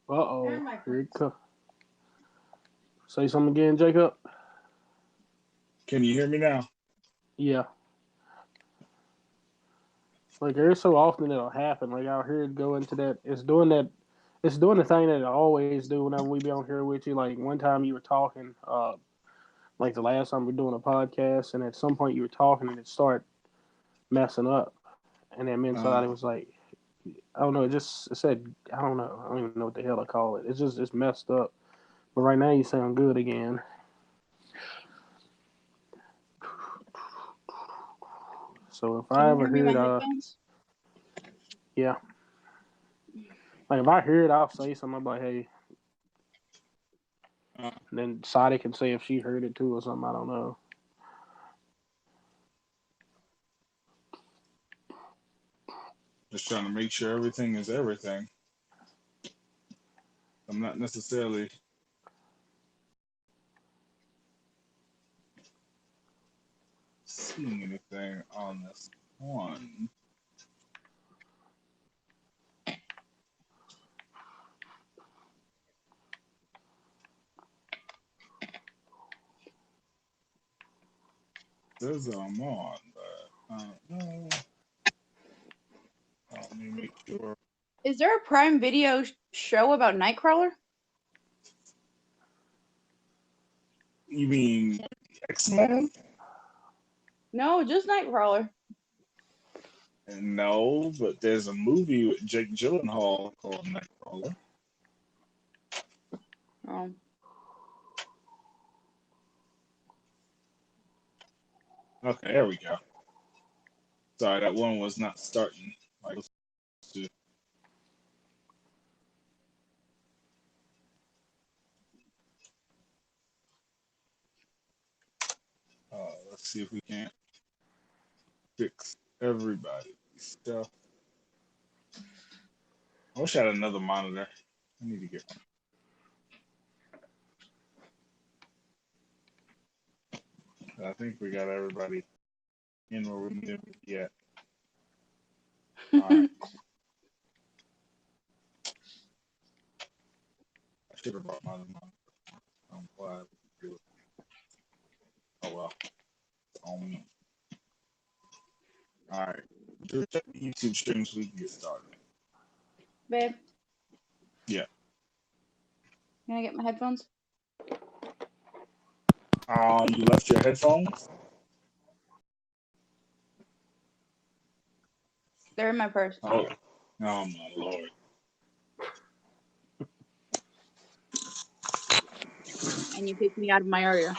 Uh-oh. Here it comes. Say something again, Jacob. Can you hear me now? Yeah. Like every so often it'll happen. Like I'll hear it go into that. It's doing the thing that it always do whenever we be on here with you. Like one time you were talking, like the last time we were doing a podcast, and at some point you were talking and it started messing up, and then inside it was like, I don't know. It said, I don't know. I don't even know what the hell I call it. It's messed up. But right now you sound good again. So if Can I you ever hear me hear in it, my headphones? yeah. Like if I hear it, I'll say something. I'm like, hey. And then Sadie can say if she heard it too or something. I don't know. Just trying to make sure everything is everything. I'm not necessarily seeing anything on this one. Says I'm on, but I don't know. Let me make sure. Is there a Prime Video show about Nightcrawler? You mean X-Men? No, just Nightcrawler. No, but there's a movie with Jake Gyllenhaal called Nightcrawler. Oh. Okay, there we go. Sorry, that one was not starting. Let's see if we can't fix everybody's stuff. I wish I had another monitor. I need to get one. I think we got everybody in where we need them yet. All right. I should have brought my other monitor. I'm glad we do it. Oh well, it's on me. All right. Just check the YouTube stream so we can get started. Babe, Yeah. can I get my headphones? You left your headphones? They're in my purse. Oh my lord. And you kicked me out of my area.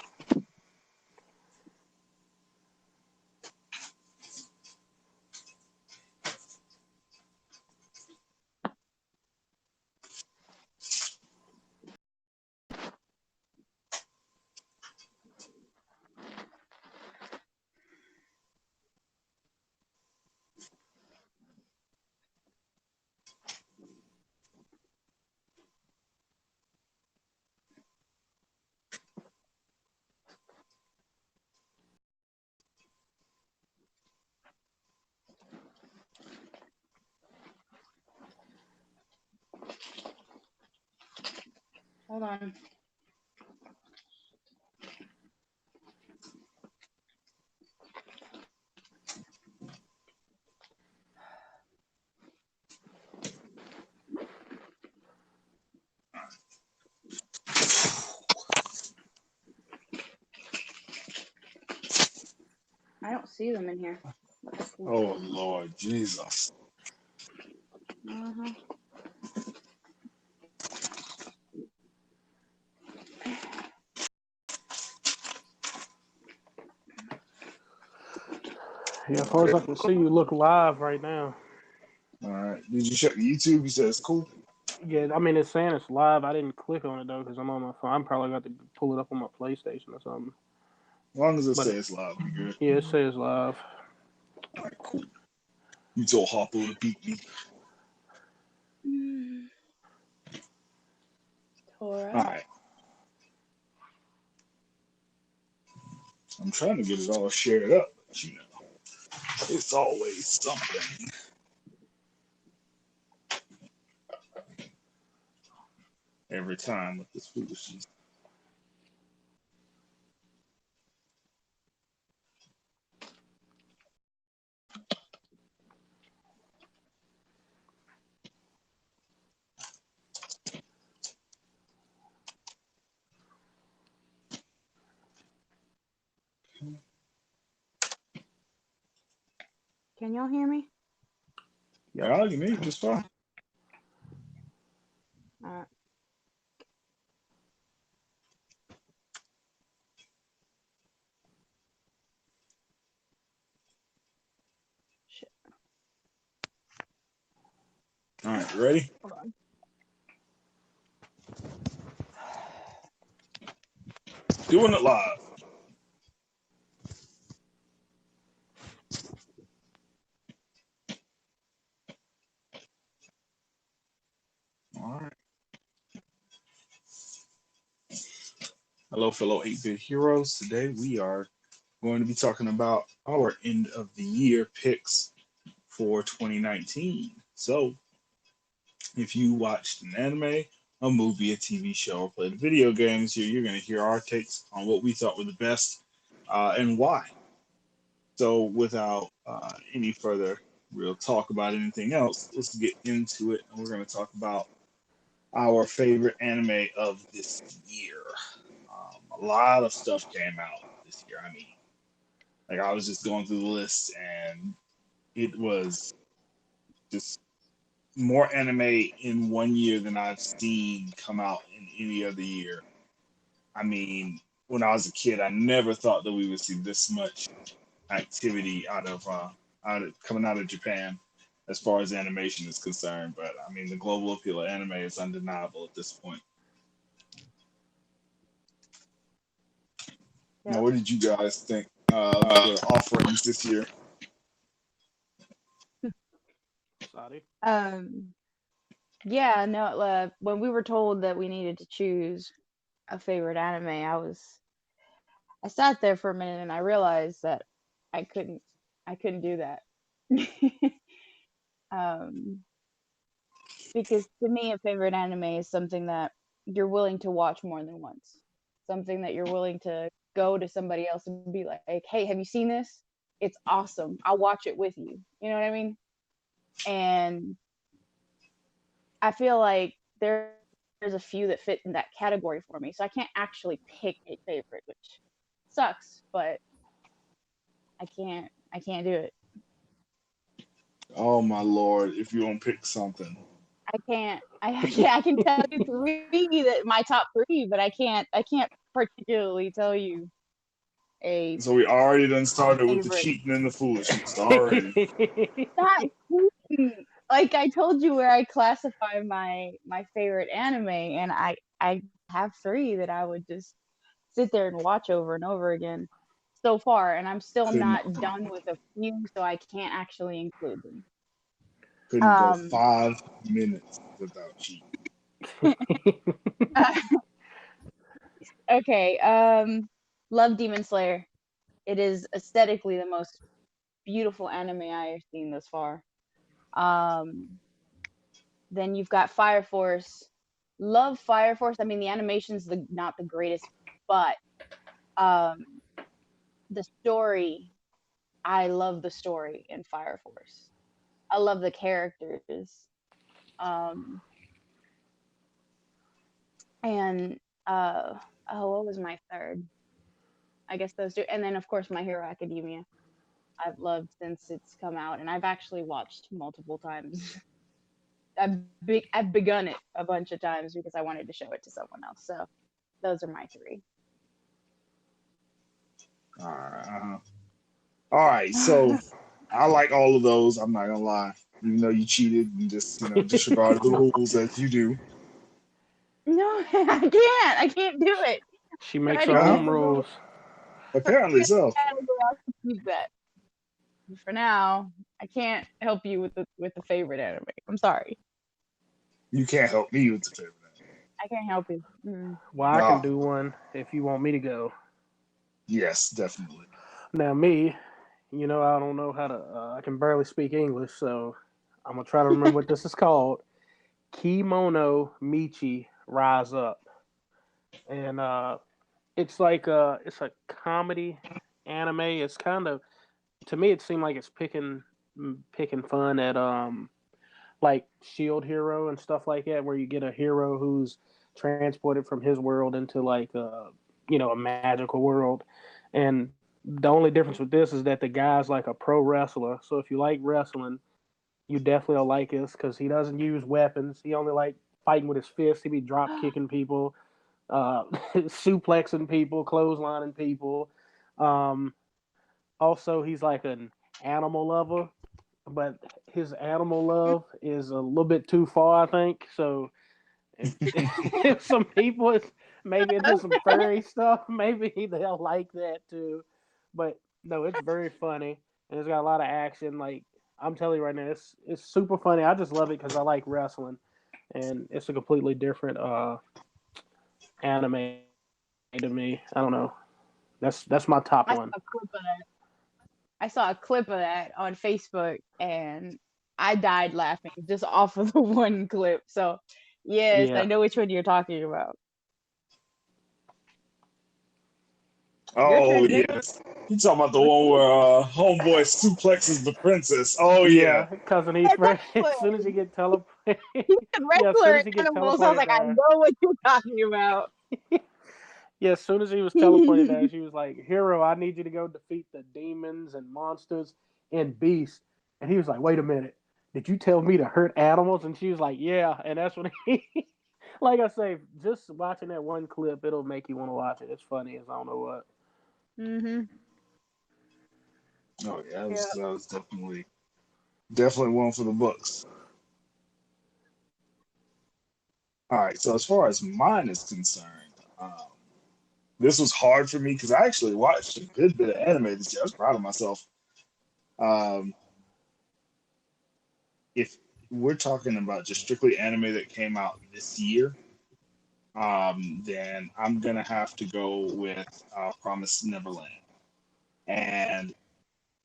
Hold on. I don't see them in here. Oh Lord Jesus. Uh-huh. Yeah, as far as I can see, you look live right now. All right. Did you check YouTube? You said it's cool. Yeah, I mean it's saying it's live. I didn't click on it though because I'm on my phone. I'm probably got to pull it up on my PlayStation or something. As long as it But says live, we good. yeah, it says live. All right, cool. You told Harpo to beat me. Tora. All right. I'm trying to get it all shared up, but you know, it's always something. every time with this foolishness. Can y'all hear me? Yeah, you need just fine. All right. Shit. All right, ready? Hold on. Doing it live. All right. Hello, fellow 8-bit heroes. Today we are going to be talking about our end of the year picks for 2019. So, if you watched an anime, a movie, a TV show, or played video games, you're going to hear our takes on what we thought were the best and why. So, without any further real talk about anything else, let's get into it. And we're going to talk about our favorite anime of this year. A lot of stuff came out this year. I mean, like I was just going through the list, and it was just more anime in one year than I've seen come out in any other year. I mean, when I was a kid, I never thought that we would see this much activity coming out of Japan as far as animation is concerned. But I mean, the global appeal of anime is undeniable at this point. Now, what did you guys think of the offerings this year? Sorry. Yeah, no, when we were told that we needed to choose a favorite anime, I sat there for a minute and I realized that I couldn't do that. Because to me, a favorite anime is something that you're willing to watch more than once. Something that you're willing to go to somebody else and be like, hey, have you seen this? It's awesome. I'll watch it with you. You know what I mean? And I feel like there's a few that fit in that category for me. So I can't actually pick a favorite, which sucks, but I can't do it. Oh my lord! If you don't pick something, I can't. I can tell you three that my top three, but I can't particularly tell you a so we already done started with the favorite. cheating and the foolishness already. Not cheating. Like I told you where I classify my favorite anime, and I have three that I would just sit there and watch over and over again so far, and I'm still Couldn't not done with a few, so I can't actually include them. couldn't go 5 minutes without cheating. Okay, love Demon Slayer. It is aesthetically the most beautiful anime I have seen thus far. Then you've got Fire Force. Love Fire Force. I mean, the animation's not the greatest, but the story, I love the story in Fire Force. I love the characters. And what was my third? I guess those two. And then of course My Hero Academia. I've loved since it's come out, and I've actually watched multiple times. I've begun it a bunch of times because I wanted to show it to someone else. So those are my three. All right. All right. So I like all of those. I'm not gonna lie. Even though you cheated and just disregarded the rules as you do. No, I can't do it. She makes her own rules. Apparently so. I'll keep that. For now, I can't help you with the favorite anime. I'm sorry. You can't help me with the favorite anime. I can't help you. Mm. Well, I can do one if you want me to go. Yes, definitely. Now, me, I don't know how to. I can barely speak English, so I'm gonna try to remember what this is called. Kimono Michi Rise Up, and it's a comedy anime. It's kind of, to me, it seemed like it's picking fun at like Shield Hero and stuff like that, where you get a hero who's transported from his world into like a magical world, and the only difference with this is that the guy's like a pro wrestler. So if you like wrestling, you definitely will like this because he doesn't use weapons. He only like fighting with his fists. He be drop kicking people, suplexing people, clotheslining people. Um, Also, he's like an animal lover, but his animal love is a little bit too far, I think. So if some people is maybe into some furry stuff, maybe they'll like that too. But no, it's very funny and it's got a lot of action. Like I'm telling you right now, it's super funny. I just love it because I like wrestling, and it's a completely different anime to me. I don't know. That's my top I saw one. a clip of that. I saw a clip of that on Facebook, and I died laughing just off of the one clip. So, yes, I Yeah. know which one you're talking about. Your Oh turn, Jake. yes, you talking about the one where homeboy suplexes the princess? Oh yeah. Yeah, cousin East. Yes, As soon as he get teleported, he's a yeah, as soon wrestler as and he get animals. I was teleported like, I there, know what you're talking about. yeah, as soon as he was teleported there, she was like, "Hero, I need you to go defeat the demons and monsters and beasts." And he was like, "Wait a minute, did you tell me to hurt animals?" And she was like, "Yeah." And that's when he, like I say, just watching that one clip, it'll make you want to watch it. It's funny as I don't know what. Mhm. Oh yeah, Yeah. that was definitely one for the books. All right, so as far as mine is concerned, this was hard for me because I actually watched a good bit of anime this year. I was proud of myself. Um, if we're talking about just strictly anime that came out this year, then I'm gonna have to go with Promise Neverland. And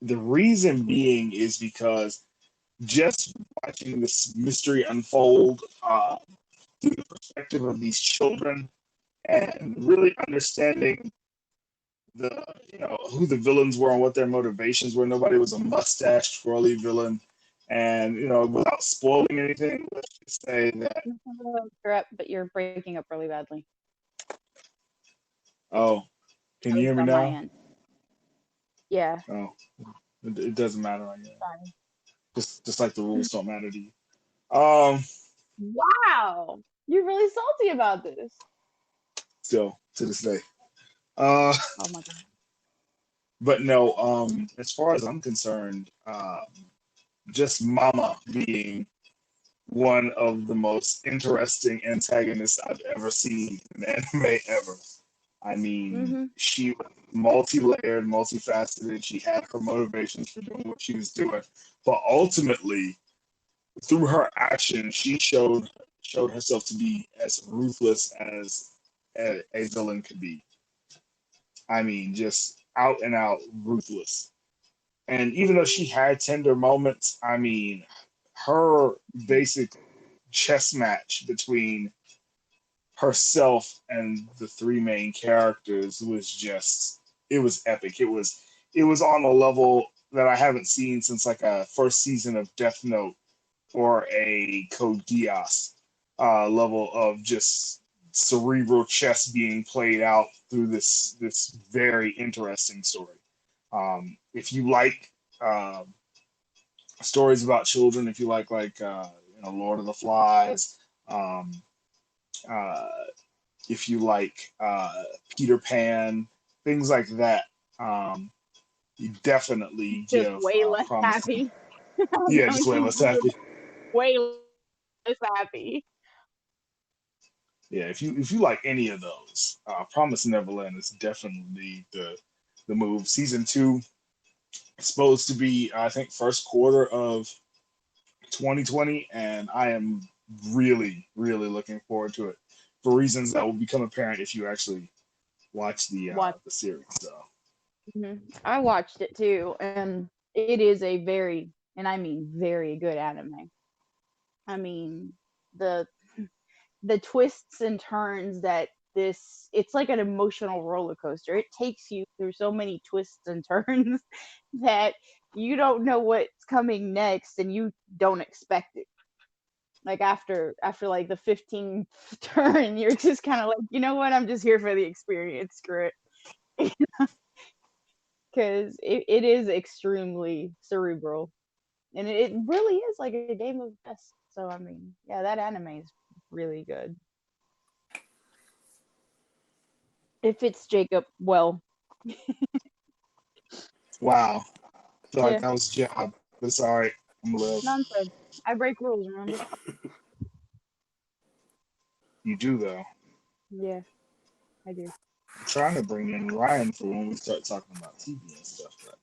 the reason being is because just watching this mystery unfold through the perspective of these children and really understanding the who the villains were and what their motivations were. Nobody was a mustached twirly villain, and without spoiling anything, let's just say that You're up, but you're breaking up really badly. oh, can At you hear least me on my now? end. Yeah. Oh, it doesn't matter, I guess. Sorry. Just like the rules don't matter to you. Um, Wow. You're really salty about this. Still to this day. Uh, Oh my god. but no. As far as I'm concerned, just Mama being one of the most interesting antagonists I've ever seen in anime ever. I mean, Mhm. she was multi-layered, multifaceted. She had her motivations for doing what she was doing, but ultimately, through her actions, she showed herself to be as ruthless as a villain could be. I mean, just out and out ruthless. And even though she had tender moments, I mean, her basic chess match between herself and the three main characters was just it was epic. It was on a level that I haven't seen since like a first season of Death Note or a Code Geass level of just cerebral chess being played out through this very interesting story. If you like stories about children, if you like Lord of the Flies, um, uh, if you like Peter Pan, things like that, you definitely Just give way less Promise. happy. Yeah, No, just way she's less happy. way less happy. Yeah, if you like any of those, Promise Neverland is definitely the move. Season two is supposed to be, I think, first quarter of 2020, and I am really, really looking forward to it for reasons that will become apparent if you actually watch Watch. the series. So, I watched it too, and it is a very, and I mean very good anime. I mean, the the twists and turns that it's like an emotional roller coaster. It takes you through so many twists and turns that you don't know what's coming next and you don't expect it. Like after like the 15th turn, you're just kind of like, you know what, I'm just here for the experience. Screw it. Because it is extremely cerebral, and it really is like a game of chess. So I mean, yeah, that anime is really good. It fits Jacob well. Wow. I feel like Yeah, that was job. But sorry. I'm a little. nonsense. I break rules, remember? You do, though. Yeah, I do. I'm trying to bring in Ryan for when we start talking about TV and stuff, but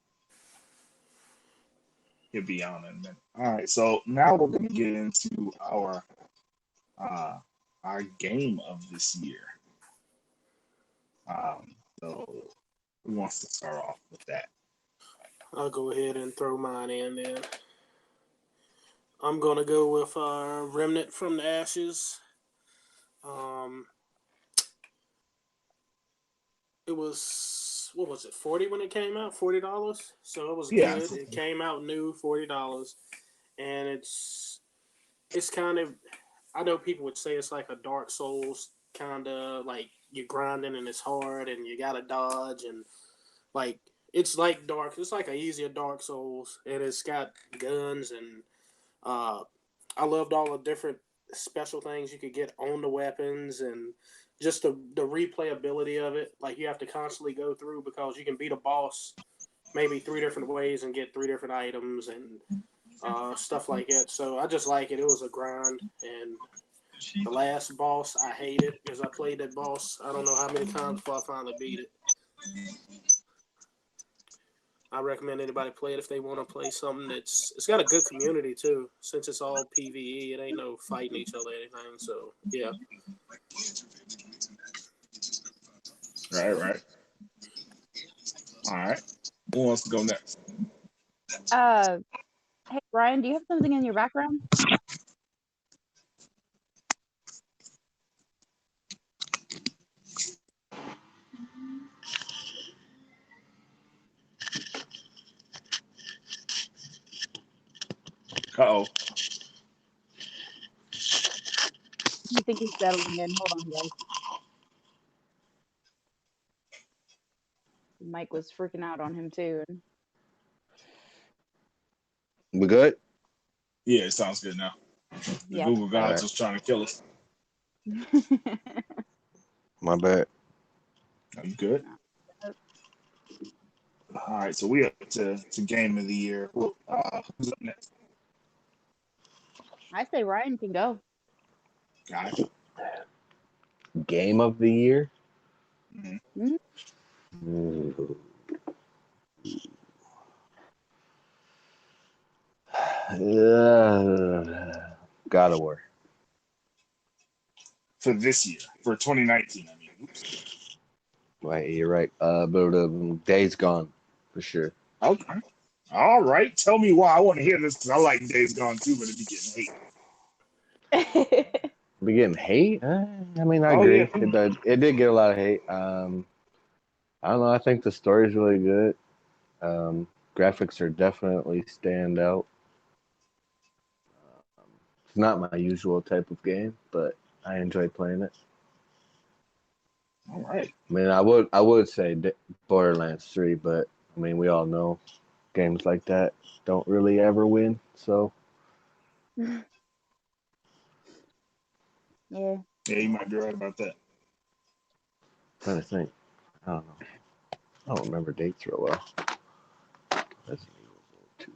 he'll be on in a minute. All right. So now we're going to get into uh, our game of this year. So who wants to start off with that? I'll go ahead and throw mine in then. I'm gonna go with Remnant from the Ashes. Um, it was, what was it, 40 when it came out? $40. So it was Yeah. good. It came out new, $40, and it's kind of, I know people would say it's like a Dark Souls kind of like you're grinding and it's hard and you gotta dodge and like it's like dark. It's like a easier Dark Souls and it's got guns and uh, I loved all the different special things you could get on the weapons and just the replayability of it. Like you have to constantly go through because you can beat a boss maybe three different ways and get three different items and stuff like that. So I just like it. It was a grind. And the last boss, I hated because I played that boss I don't know how many times before I finally beat it. I recommend anybody play it if they want to play something it's got a good community too. Since it's all PVE, it ain't no fighting each other or anything. So yeah. Right. All right. Who wants to go next? Uh, hey Brian, do you have something in your background? Uh-oh. I think he's settling in. Hold on, guys. Mike was freaking out on him too. We good? Yeah, it sounds good now. The Yeah. Google gods Alright. was trying to kill us. My bad. Are you good? All right, so we up to game of the year. Who's up next? I say Ryan can go. Guys. Game of the year? Mm-hmm. Mhm. God of War. For this year, for 2019, I mean. Oops. Right, you're right. But Days Gone, for sure. Okay. All right. Tell me why. I want to hear this because I like Days Gone too, but it be getting hate. We getting hate? I mean, I Oh, agree. yeah. It did get a lot of hate. I don't know. I think the story's really good. Graphics are definitely stand out. It's not my usual type of game, but I enjoy playing it. All right. I mean, I would say Borderlands 3, but I mean, we all know games like that don't really ever win. So Yeah. Yeah, you might be right about that. I'm trying to think. I don't know. I don't remember dates real well. Resident Evil 2.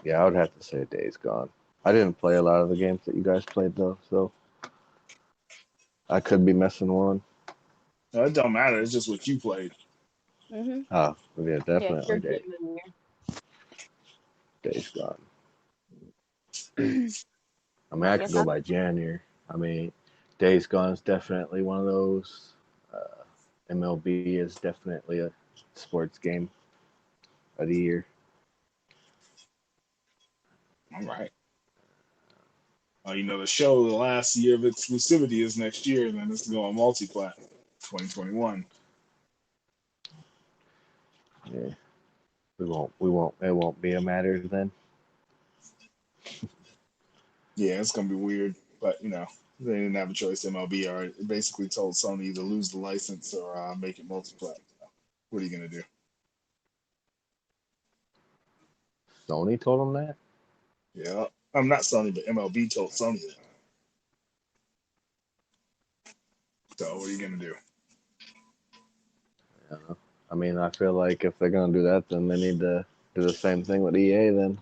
Yeah, I would have to say Days Gone. I didn't play a lot of the games that you guys played though, so I could be missing one. No, it don't matter. It's just what you played. Mhm. Oh, yeah, Yeah, definitely your game of the Days Gone. year. I mean, I could Guess go I'm by January. I mean, Days Gone is definitely one of those. MLB is definitely a sports game of the year. All right. The show, the last year of exclusivity is next year, and then it's going multi-plat 2021. Yeah. It won't be a matter then. Yeah, it's gonna be weird, but they didn't have a choice. MLB basically told Sony to lose the license or make it multi-plat. What are you gonna do? Sony told them that? Yeah, I'm not Sony, but MLB told Sony that. So what are you gonna do? Yeah. I mean, I feel like if they're gonna do that, then they need to do the same thing with EA. Then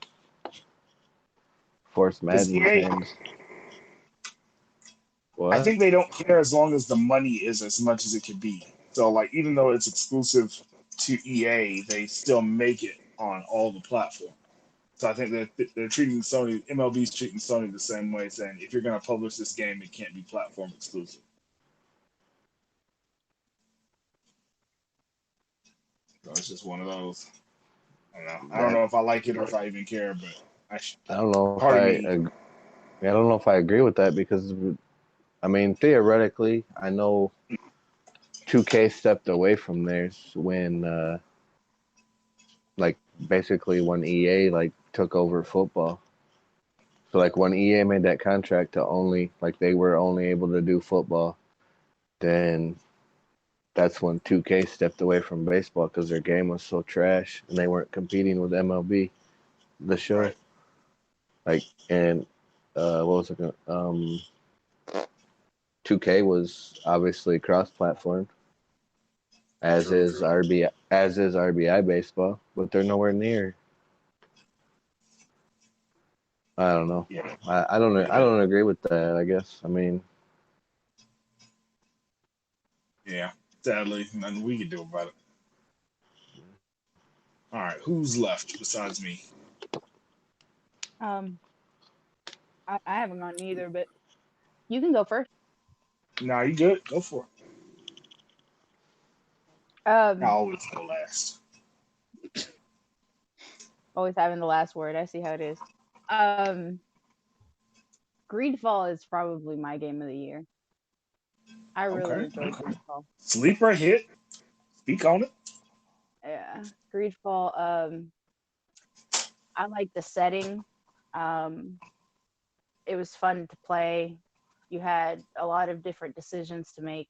force Madden's EA, hands. I What? think they don't care as long as the money is as much as it could be. So like, even though it's exclusive to EA, they still make it on all the platforms. So I think that they're treating Sony, MLB's treating Sony the same way, saying if you're gonna publish this game, it can't be platform exclusive. So it's just one of those. I don't know if I like it or if I even care, but I don't know if part of I. me. I don't know if I agree with that because, I mean, theoretically, I know 2K stepped away from theirs when, like, basically when EA like took over football. So like when EA made that contract to only like they were only able to do football, then that's when 2K stepped away from baseball because their game was so trash and they weren't competing with MLB, the show. Right. Like, and what was it? 2K was obviously cross-platform, as True, is true. RBI baseball, but they're nowhere near. I don't know. Yeah. I don't agree with that. I guess. I mean, Yeah. Sadly, nothing we can do about it. All right, who's left besides me? I haven't gone either, but you can go first. Nah, you good? Go for it. I Um, always go last. always having the last word. I see how it is. Greedfall is probably my game of the year. I really enjoyed Greedfall. Sleeper hit. Speak on it. Yeah, Greedfall. I like the setting. It was fun to play. You had a lot of different decisions to make.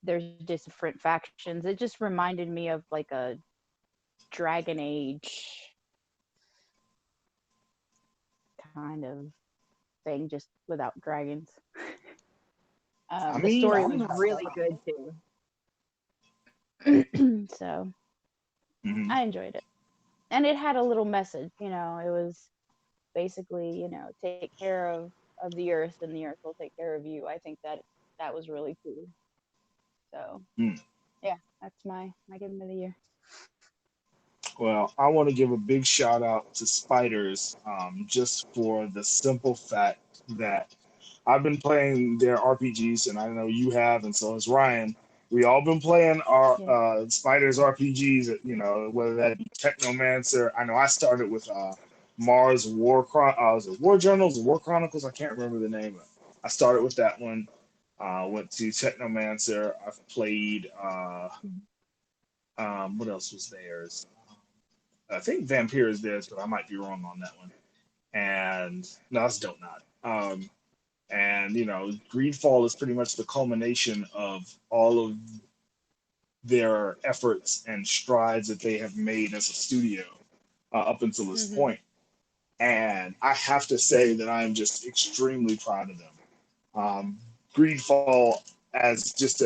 There's different factions. It just reminded me of like a Dragon Age kind of thing, just without dragons. The story was really good too. So I enjoyed it. And it had a little message, it was basically, take care of the earth and the earth will take care of you. I think that was really cool. So yeah, that's my game of the year. Well, I want to give a big shout out to Spiders, just for the simple fact that I've been playing their RPGs, and I know you have, and so has Ryan. We all been playing our Spiders RPGs, whether that be Technomancer. I know I started with Mars was it War Journals or War Chronicles? I can't remember the name. I started with that one. Went to Technomancer. I've played. What else was theirs? I think Vampire is theirs, but I might be wrong on that one. And no, that's Don't Nod. And Greedfall is pretty much the culmination of all of their efforts and strides that they have made as a studio up until this point. And I have to say that I am just extremely proud of them. Greedfall, as just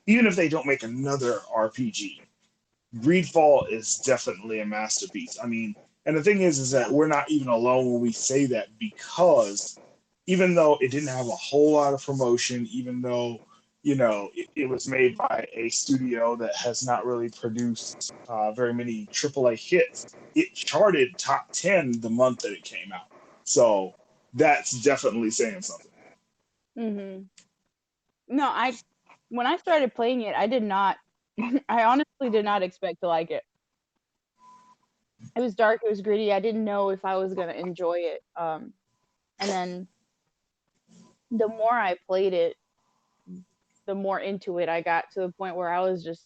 even if they don't make another RPG, Greedfall is definitely a masterpiece. I mean, and the thing is that we're not even alone when we say that, because even though it didn't have a whole lot of promotion, even though it was made by a studio that has not really produced very many AAA hits, it charted top 10 the month that it came out. So that's definitely saying something. No, when I started playing it, I did not. I honestly did not expect to like it. It was dark. It was gritty. I didn't know if I was gonna enjoy it. And then the more I played it, the more into it I got, to the point where I was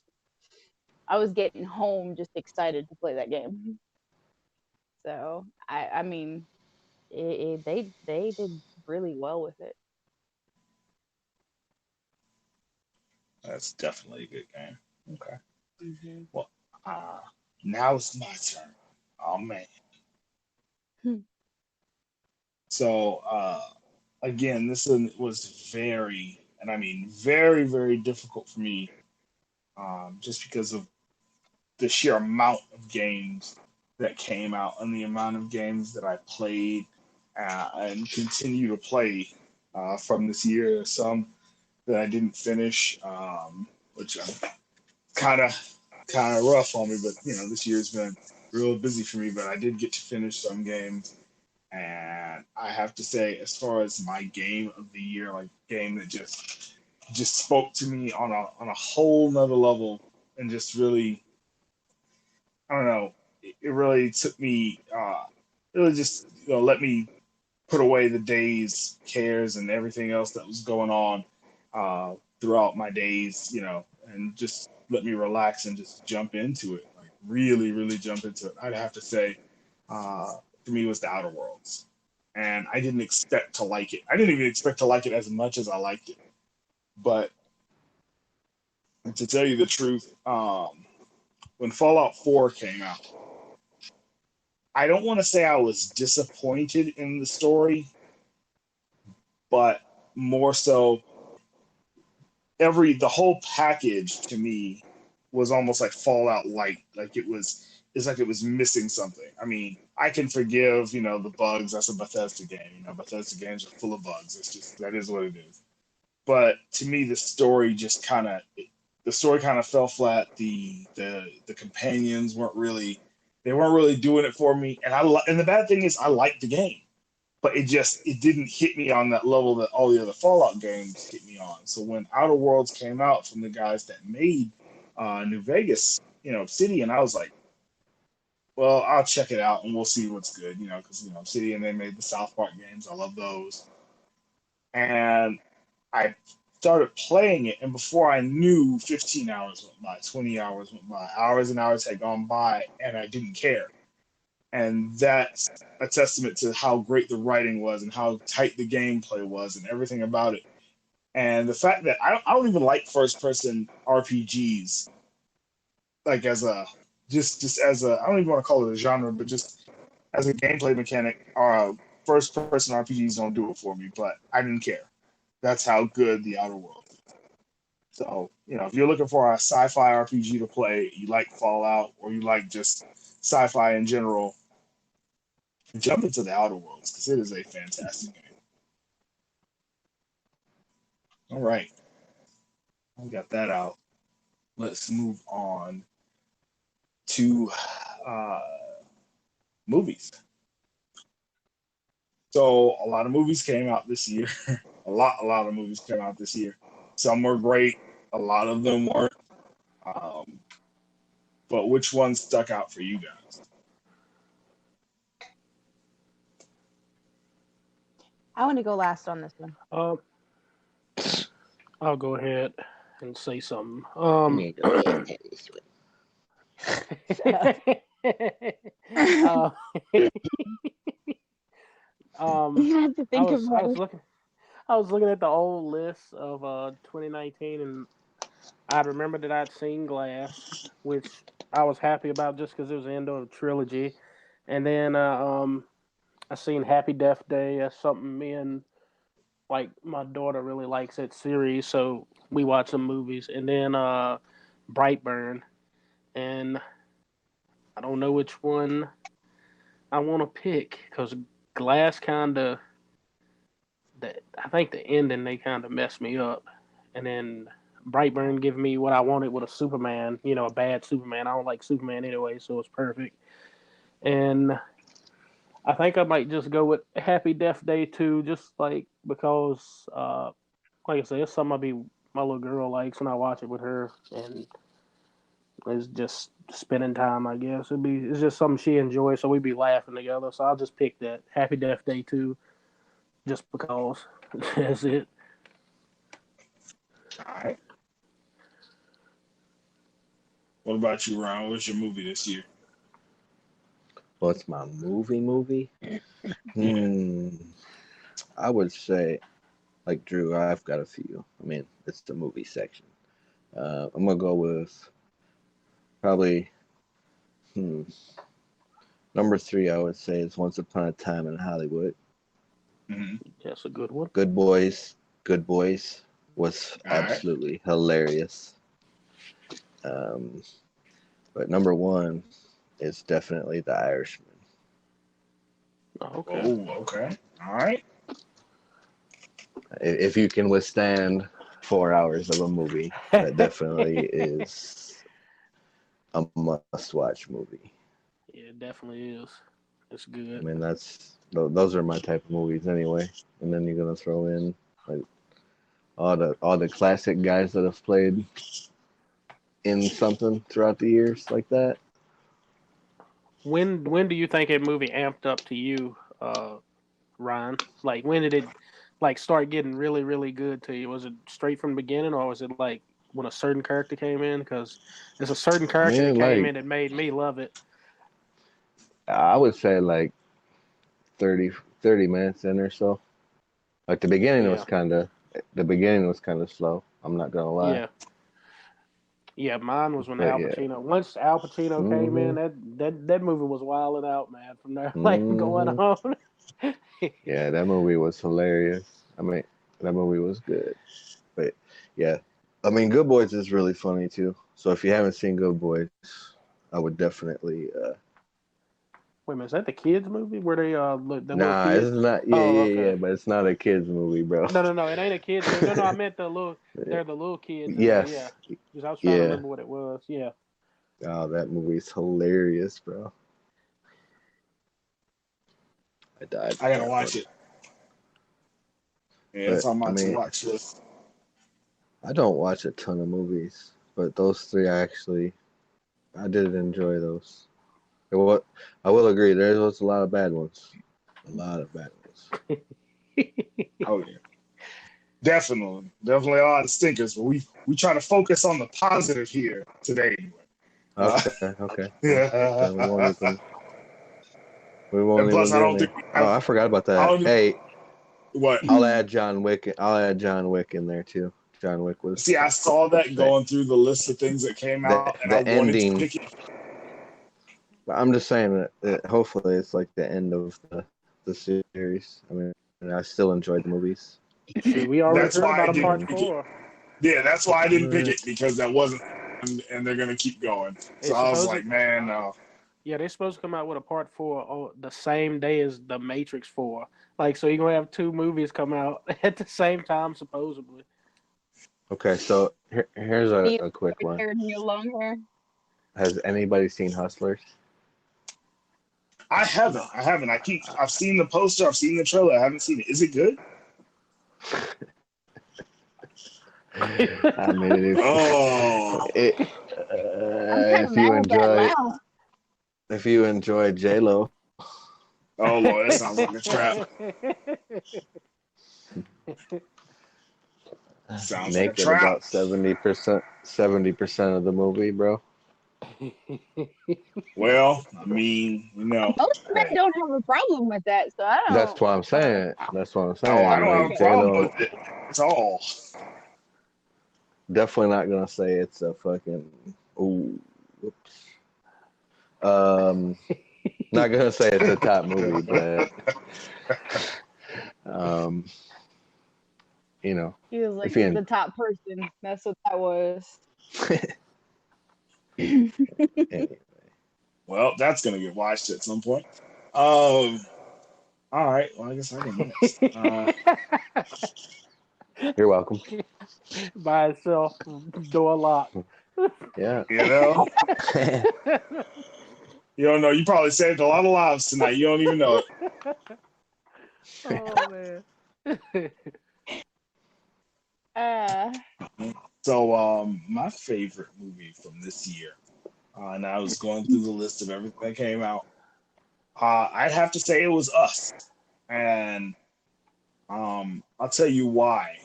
getting home just excited to play that game. So I mean, they did really well with it. That's definitely a good game. Okay. Mm-hmm. Well, now it's my turn. Oh man. So again, this one was very, and I mean very, very difficult for me, just because of the sheer amount of games that came out and the amount of games that I played and continue to play from this year. Some that I didn't finish, which I'm kind of rough on me. But this year's been real busy for me. But I did get to finish some games, and I have to say, as far as my game of the year, like game that just spoke to me on a whole nother level, and just really, I don't know, it really took me, really just let me put away the day's cares and everything else that was going on throughout my days, and just let me relax and just jump into it, like really, really jump into it. I'd have to say, for me, it was the Outer Worlds, and I didn't expect to like it. I didn't even expect to like it as much as I liked it. But to tell you the truth, when Fallout 4 came out, I don't want to say I was disappointed in the story, but more so the whole package to me was almost like Fallout Light. Like it's like it was missing something. I mean, I can forgive, the bugs. That's a Bethesda game. Bethesda games are full of bugs. It's just, that is what it is. But to me, the story kind of fell flat. The companions weren't really doing it for me. And the bad thing is, I liked the game, but it didn't hit me on that level that all the other Fallout games hit me on. So when Outer Worlds came out from the guys that made New Vegas, Obsidian, I was like, well, I'll check it out and we'll see what's good, because Obsidian, they made the South Park games. I love those, and I started playing it, and before I knew, 15 hours went by, 20 hours went by, hours and hours had gone by, and I didn't care. And that's a testament to how great the writing was and how tight the gameplay was and everything about it. And the fact that I don't even like first person RPGs, like as a just as a, I don't even want to call it a genre, but just as a gameplay mechanic. First person RPGs don't do it for me, but I didn't care. That's how good the Outer Worlds is. So, if you're looking for a sci-fi RPG to play, you like Fallout, or you like just sci-fi in general, jump into the Outer Worlds, because it is a fantastic game. All right, we got that out. Let's move on to movies. So a lot of movies came out this year. a lot of movies came out this year. Some were great. A lot of them weren't. But which one stuck out for you guys? I want to go last on this one. I'll go ahead and say something. You have to think I was looking at the old list of 2019, and I remember that I'd seen Glass, which I was happy about just because it was the end of a trilogy, and then I seen Happy Death Day. That's something me and like my daughter really likes that series, so we watch some movies, and then Brightburn, and I don't know which one I want to pick because Glass kind of, I think the ending they kind of messed me up, and then Brightburn gave me what I wanted with a Superman, a bad Superman. I don't like Superman anyway, so it's perfect. And I think I might just go with Happy Death Day too, just like because, like I said, it's something my little girl likes when I watch it with her, and it's just spending time. I guess it's just something she enjoys, so we'd be laughing together. So I'll just pick that Happy Death Day too. just because. That's it. All right. What about you, Ryan? What's your movie this year? What's my movie? I would say, like Drew, I've got a few. I mean, it's the movie section. I'm gonna go with probably number 3. I would say is Once Upon a Time in Hollywood. Mm-hmm. That's a good one. Good Boys was All right. absolutely hilarious. But number 1 is definitely The Irishman. Okay. Oh, okay. All right. If you can withstand 4 hours of a movie, that definitely is a must-watch movie. Yeah, it definitely is. It's I good. mean, those are my type of movies anyway. And then you're gonna throw in like all the classic guys that have played in something throughout the years like that. When do you think a movie amped up to you, Ryan? Like when did it like start getting really really good to you? Was it straight from the beginning, or was it like when a certain character came in? Because there's a certain character that Man, came like in that made me love it. I would say like 30 minutes in or so. Like the beginning Yeah, was kind of slow. I'm not gonna lie. yeah, yeah. Mine was when But Al yeah. Pacino. Once Al Pacino came in, Mhm. that movie was wilding out, man. From there, like going Mhm. on. Yeah, that movie was hilarious. I mean, that movie was good. But yeah, I mean, Good Boys is really funny too. So if you haven't seen Good Boys, I would definitely. Wait a minute, is that the kids movie where they the little Nah, it's kids? not. Yeah, Oh, yeah, yeah. okay. But it's not a kids movie, bro. No, it ain't a kids movie. No, I meant the little. They're the little kids in there. Yeah, Yes. because I was trying to Yeah. remember what it was. Yeah. Oh, that movie's hilarious, bro. I died I for gotta that watch one. it. Yeah, it's But on I my to mean, watch list. I don't watch a ton of movies, but those 3 I did enjoy those. What I will agree, there was a lot of bad ones. A lot of bad ones. Oh yeah. Definitely a lot of stinkers, but we try to focus on the positive here today. Uh, Okay. yeah. Then we won't And plus, even I do don't think any. Oh, I forgot about I that. don't Hey, what. I'll add John Wick. I'll add John Wick in there too. John Wick See, was I saw that that going through the list of things that came out, and I the wanted to ending. pick it. But I'm just saying that hopefully it's like the end of the series. I mean, I still enjoyed the movies. Shoot, we already That's heard why I about a part didn't pick it. 4. Yeah, that's why I didn't pick What? it because that wasn't, and they're gonna keep going. So It's I was supposed like, to. man, no. Yeah, they're supposed to come out with a part 4 the same day as the Matrix 4. Like, so you're gonna have 2 movies come out at the same time, supposedly. Okay, so here's You a quick one. hair in your long hair. Has anybody seen Hustlers? I haven't. I've seen the poster. I've seen the trailer. I haven't seen it. Is it good? I mean, Oh, I'm kind of if you mad at that enjoy J Lo, oh Lord, that sounds like a trap. Sounds like a naked trap. about 70% of the movie, bro. Well, I mean, Most men hey, don't have a problem with that, so I That's don't. what I'm saying. That's what I'm oh, saying. I don't have Like a J problem Lo, with it at all. definitely not gonna say it's a fucking. Ooh, whoops. Um, not gonna say it's a top movie, but um, you know, He was like if you the top person. That's what that was. anyway, Well, that's gonna get watched at some point. All right. Well, I guess I can next. you're welcome. By itself, door locked. Yeah. You know, you don't know. You probably saved a lot of lives tonight. You don't even know it. Oh man. So, my favorite movie from this year, and I was going through the list of everything that came out. I'd have to say it was Us, and I'll tell you why.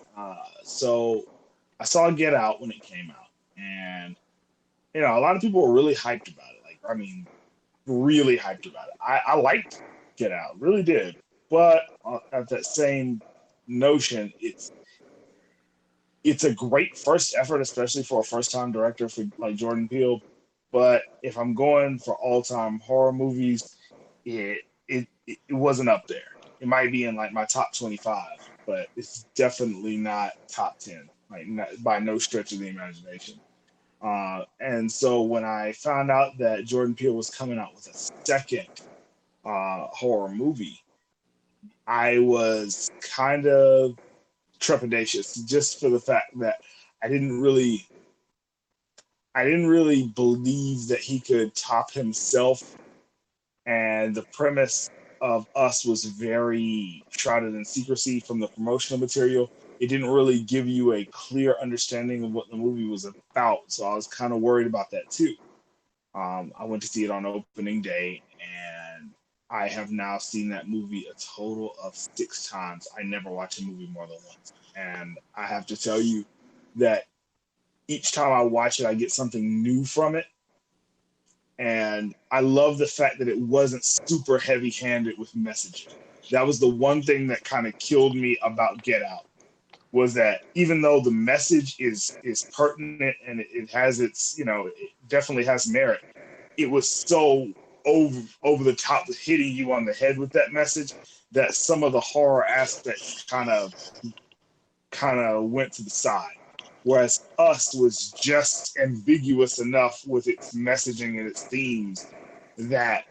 So I saw Get Out when it came out, and a lot of people were really hyped about it. Like, I mean, really hyped about it. I liked Get Out, really did. But at that same notion, it's a great first effort, especially for a first time director for like Jordan Peele. But if I'm going for all time horror movies, it wasn't up there. It might be in like my top 25, but it's definitely not top 10, like by no stretch of the imagination. And so when I found out that Jordan Peele was coming out with a second horror movie, I was kind of trepidatious just for the fact that I didn't really believe that he could top himself, and the premise of Us was very shrouded in secrecy from the promotional material. It didn't really give you a clear understanding of what the movie was about, so I was kind of worried about that too. I went to see it on opening day, and I have now seen that movie a total of 6 times. I never watch a movie more than once, and I have to tell you that each time I watch it, I get something new from it. And I love the fact that it wasn't super heavy-handed with messaging. That was the one thing that kind of killed me about Get Out, was that even though the message is pertinent and it has its, it definitely has merit, it was so over the top, hitting you on the head with that message, that some of the horror aspects kind of went to the side. Whereas Us was just ambiguous enough with its messaging and its themes that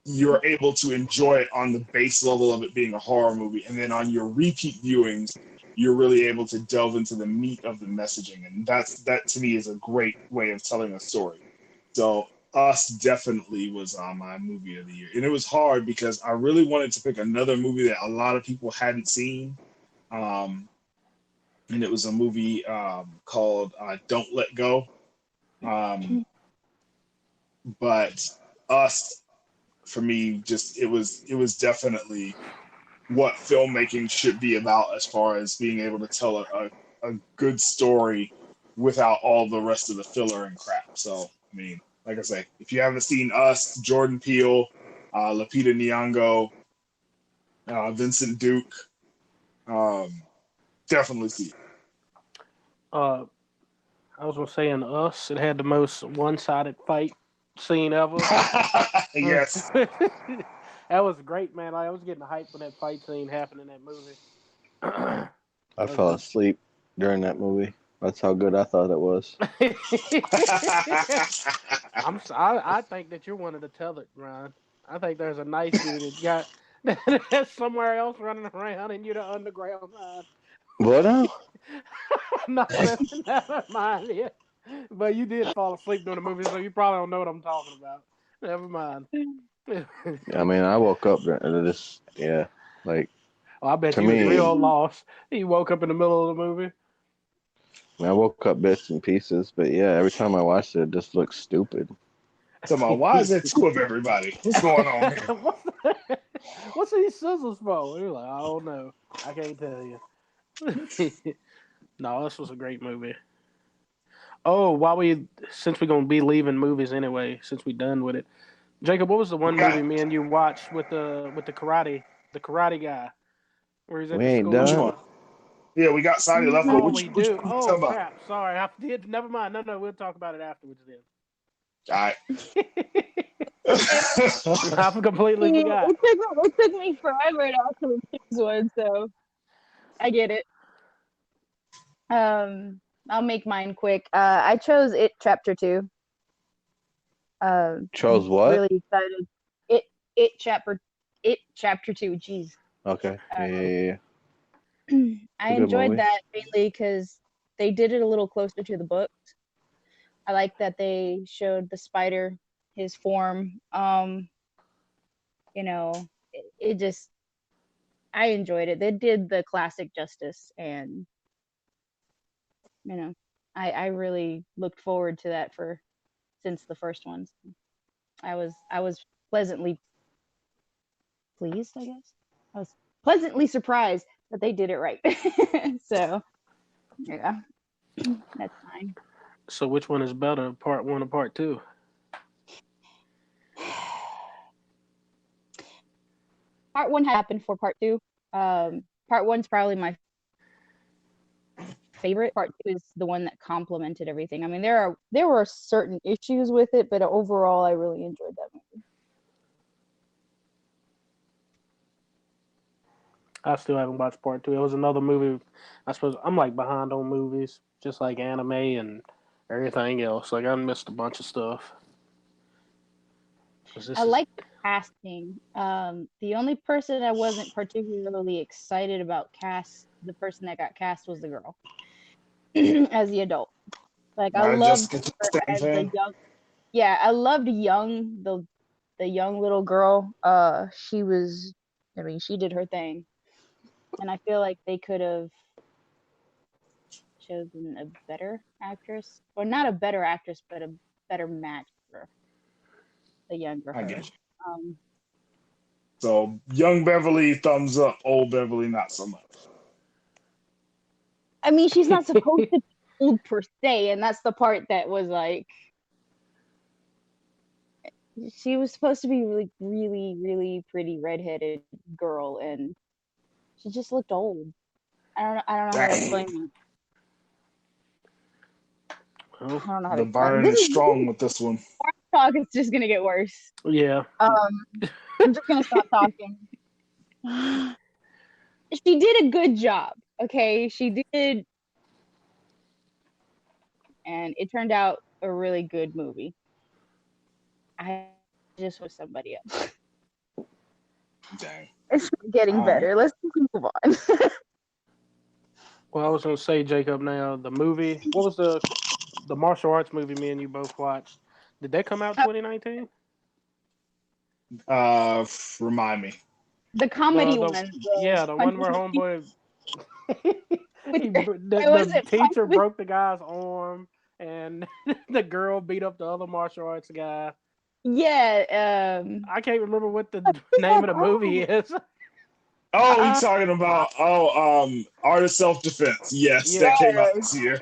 you're able to enjoy it on the base level of it being a horror movie. And then on your repeat viewings, you're really able to delve into the meat of the messaging. And that to me is a great way of telling a story. So Us definitely was on my movie of the year. And it was hard because I really wanted to pick another movie that a lot of people hadn't seen. And it was a movie called Don't Let Go. But Us, for me, just it was definitely what filmmaking should be about, as far as being able to tell a good story without all the rest of the filler and crap. So, I mean, like I say, if you haven't seen Us, Jordan Peele, Lupita Nyong'o, Vincent Duke, definitely see it. I was gonna say in Us, it had the most one-sided fight scene ever. Yes. That was great, man. I was getting hyped when that fight scene happened in that movie. I fell asleep during that movie. That's how good I thought it was. I think that you're one of the tethered, Ryan. I think there's a nice dude that's somewhere else running around, and you're the underground man. What now? No, never mind. Yeah. But you did fall asleep during the movie, so you probably don't know what I'm talking about. Never mind. I mean, I woke up to this. Yeah, like. Oh, I bet To you was me- real lost. You woke up in the middle of the movie. I woke up bits and pieces, but yeah, every time I watched it, it just looked stupid. So, why is there 2 of everybody? What's going on here? What's these scissors for? You're like, I don't know. I can't tell you. No, this was a great movie. Oh, since we're gonna be leaving movies anyway, since we're done with it, Jacob, what was the one movie me and you watched with the karate guy, where he's at We the ain't school? done. Which one? Yeah, we got Saudi left, but Oh, which we one do. you Oh, talking about? crap! Sorry, I did. Never mind. No, we'll talk about it afterwards then. All right. I completely forgot. It took me forever to actually choose one, so I get it. I'll make mine quick. I chose It Chapter 2. Chose what? Really excited. It Chapter 2. Jeez. Okay. Uh, Yeah. I a good enjoyed movie. that mainly because they did it a little closer to the books. I like that they showed the spider, his form. It just, I enjoyed it. They did the classic justice, and I really looked forward to that since the first ones. I was pleasantly pleased, I guess. I was pleasantly surprised but they did it right. So yeah, that's fine. So which one is better, part one or part two? Part one happened for part two. Part one's probably my favorite. Part two is the one that complemented everything. I mean, there were certain issues with it, but overall, I really enjoyed that movie. I still haven't watched part two. It was another movie. I suppose I'm like behind on movies, just like anime and everything else. Like I missed a bunch of stuff. I like the casting. The only person I wasn't particularly excited about the person that got cast was the girl as the adult. Like I loved her as the young. Yeah, I loved the young little girl. She was. I mean, she did her thing, and I feel like they could have chosen a better actress, or not a better actress, but a better match for the younger her. I get you. So young Beverly, thumbs up. Old Beverly, not so much. I mean, she's not supposed to be old per se, and that's the part that was like, she was supposed to be really, really, really pretty redheaded girl, and she just looked old. I don't know how to explain that. I don't know how to The burn is strong with this one. Talk, it's just gonna get worse. Yeah. I'm just gonna stop talking. She did a good job. Okay, she did, and it turned out a really good movie. I just was somebody else. Dang. It's getting better. Let's move on. Well, I was gonna say, Jacob. Now the movie. What was the martial arts movie me and you both watched? Did that come out 2019? Remind me. The comedy one. The one where homeboy. the teacher broke the guy's arm, and the girl beat up the other martial arts guy. Yeah. I can't remember what the name of the movie is. Oh, you're talking about Art of Self-Defense. Yes, that came out this year.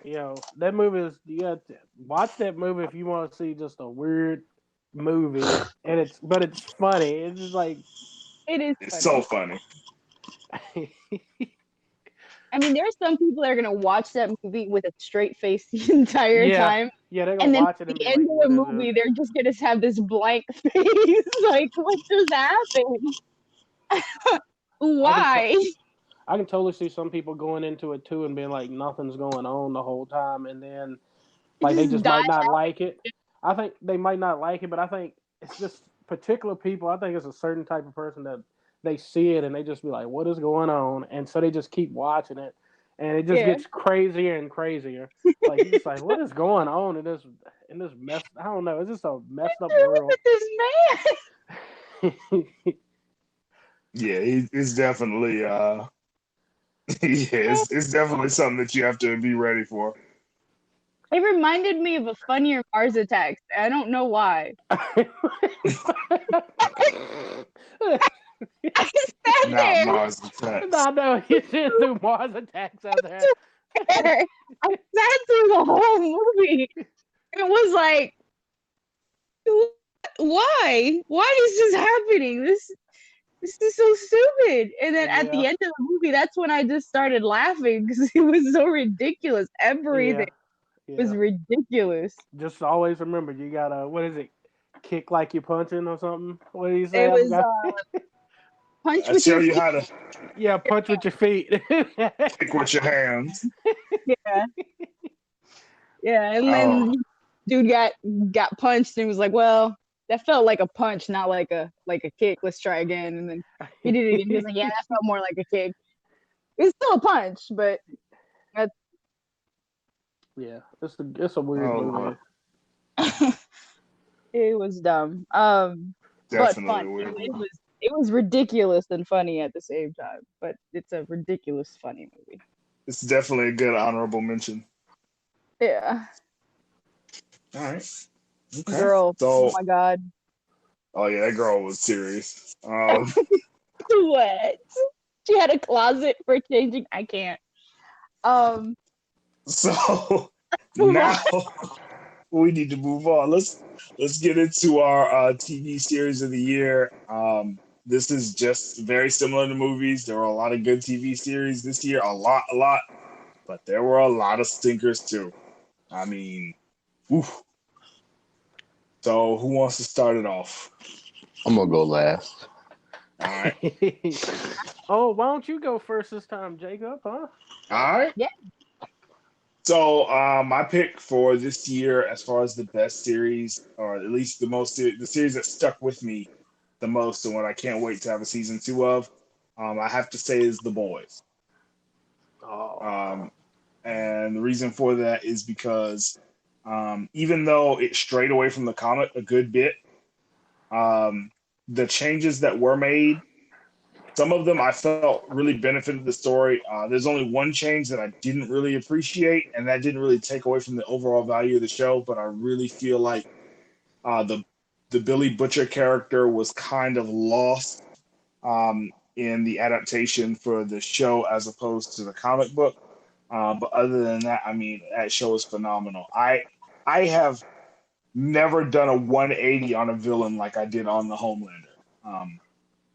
Yo, that movie is, you got to watch that movie if you want to see just a weird movie, and it's funny. It's just like it's so funny. I mean, there's some people that are gonna watch that movie with a straight face the entire time. Yeah, they're gonna watch it. At the end of the movie, they're just gonna have this blank face, like, what just happened? Why? I can totally see some people going into it too and being like, nothing's going on the whole time, and then like they just might not like it. I think they might not like it, but I think it's just particular people. I think it's a certain type of person that they see it and they just be like, what is going on? And so they just keep watching it, and it just gets crazier and crazier. Like you're just like, what is going on in this mess? I don't know. It's just a messed up world. With this man. Yeah, it's definitely it's definitely something that you have to be ready for. It reminded me of a funnier Mars Attacks. I don't know why. Not Mars Attacks. No, you didn't do Mars Attacks out there. I sat through the whole movie. It was like, why? Why is this happening? This is so stupid. And then at the end of the movie, that's when I just started laughing because it was so ridiculous. Everything was ridiculous. Just always remember, you gotta, what is it? Kick like you're punching or something? What did he say? It was punch with your feet. How to. Yeah, punch with your feet. Kick with your hands. Yeah, and then dude got punched and was like, well, that felt like a punch, not like a kick. Let's try again. And then he did it again. He was like, yeah, that felt more like a kick. It's still a punch, but that's it's a weird movie. It was dumb. Definitely but fun. Weird. It was ridiculous and funny at the same time. But it's a ridiculous funny movie. It's definitely a good honorable mention. Yeah. All right. Okay. Girl, oh my god. Oh yeah, that girl was serious. What? She had a closet for changing. I can't. Um, So move now on. we need to move on. Let's get into our TV series of the year. This is just very similar to movies. There were a lot of good TV series this year, a lot, but there were a lot of stinkers too. I mean, oof. So who wants to start it off? I'm gonna go last. All right, Oh, why don't you go first this time, Jacob? Huh? all right. Yeah. So my pick for this year, as far as the best series, or at least the series that stuck with me the most, and what I can't wait to have a season 2 of, I have to say is The Boys. Oh, And the reason for that is because even though it strayed away from the comic a good bit, the changes that were made, some of them I felt really benefited the story. There's only one change that I didn't really appreciate, and that didn't really take away from the overall value of the show. But I really feel like the Billy Butcher character was kind of lost in the adaptation for the show as opposed to the comic book. But other than that, I mean, that show is phenomenal. I have never done a 180 on a villain like I did on the Homelander.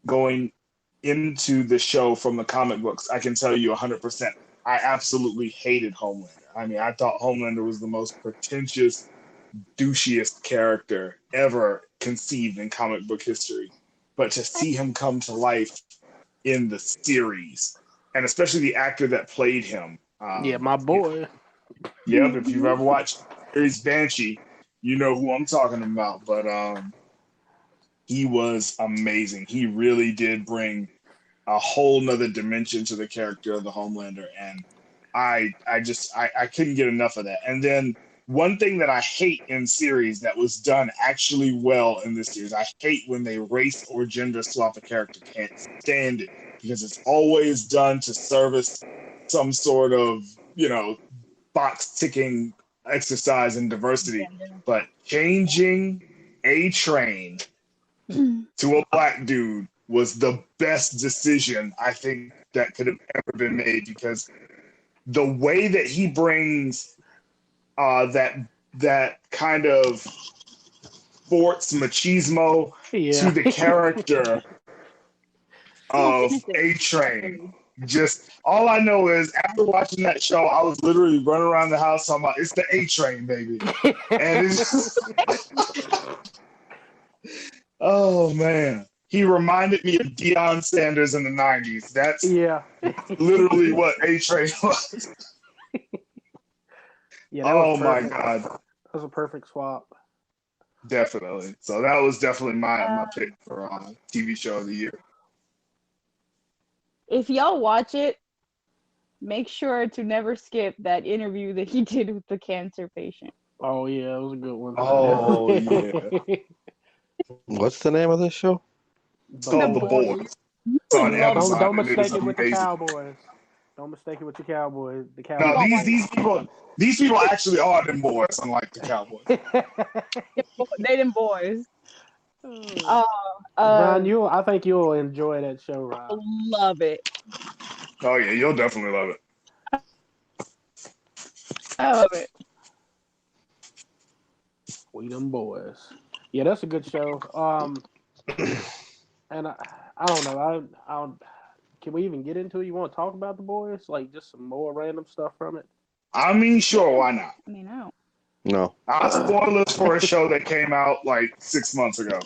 Going into the show from the comic books, I can tell you 100%. I absolutely hated Homelander. I mean, I thought Homelander was the most pretentious, douchiest character ever conceived in comic book history. But to see him come to life in the series, and especially the actor that played him. yeah, my boy. Yep, if you've ever watched Series Banshee, you know who I'm talking about. But he was amazing. He really did bring a whole nother dimension to the character of the Homelander, and I couldn't get enough of that. And then one thing that I hate in series that was done actually well in this series, I hate when they race or gender swap a character. Can't stand it because it's always done to service some sort of, box ticking exercise in diversity. But changing A-Train to a black dude was the best decision I think that could have ever been made, because the way that he brings that kind of sports machismo Yeah. to the character of A-Train. Just all I know is after watching that show, I was literally running around the house talking about it's the A-Train, baby. And it's oh man. He reminded me of Deion Sanders in the 90s. That's Yeah. literally what A-Train was. Yeah, that Oh was my perfect. God. That was a perfect swap. Definitely. So that was definitely my pick for TV show of the year. If y'all watch it, make sure to never skip that interview that he did with the cancer patient. Oh yeah, it was a good one. Oh, yeah. What's the name of this show? It's called The Boys. It's on Love it. Amazon. Don't and it mistake is it with the amazing. Cowboys. Don't mistake it with the Cowboys. The No, Cowboys. these people actually are them boys, unlike the Cowboys. They them boys. Ron, I think you'll enjoy that show, Ron. Love it. Oh yeah, you'll definitely love it. I love it. We them boys. Yeah, that's a good show. And I don't know. I can we even get into it? You want to talk about The Boys? Like just some more random stuff from it? I mean, sure, why not? I mean, I don't. No. Spoilers for a show that came out like 6 months ago.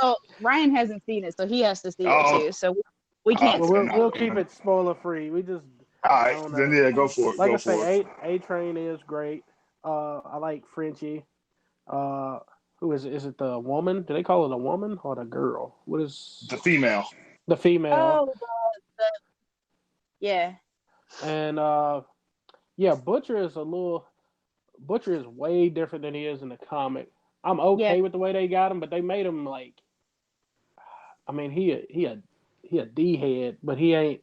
Oh, Ryan hasn't seen it, so he has to see Oh. it too. So we can't. Well, we'll keep it spoiler free. We just All I right, don't then know. yeah, go for it. Like Go I for say, it. A-Train is great. I like Frenchie. Who is it? Is it the woman? Do they call it a woman or the girl? What is The female. the female? Oh, yeah. And yeah, Butcher is way different than he is in the comic. I'm okay with the way they got him, but they made him like, I mean, he a D head, but he ain't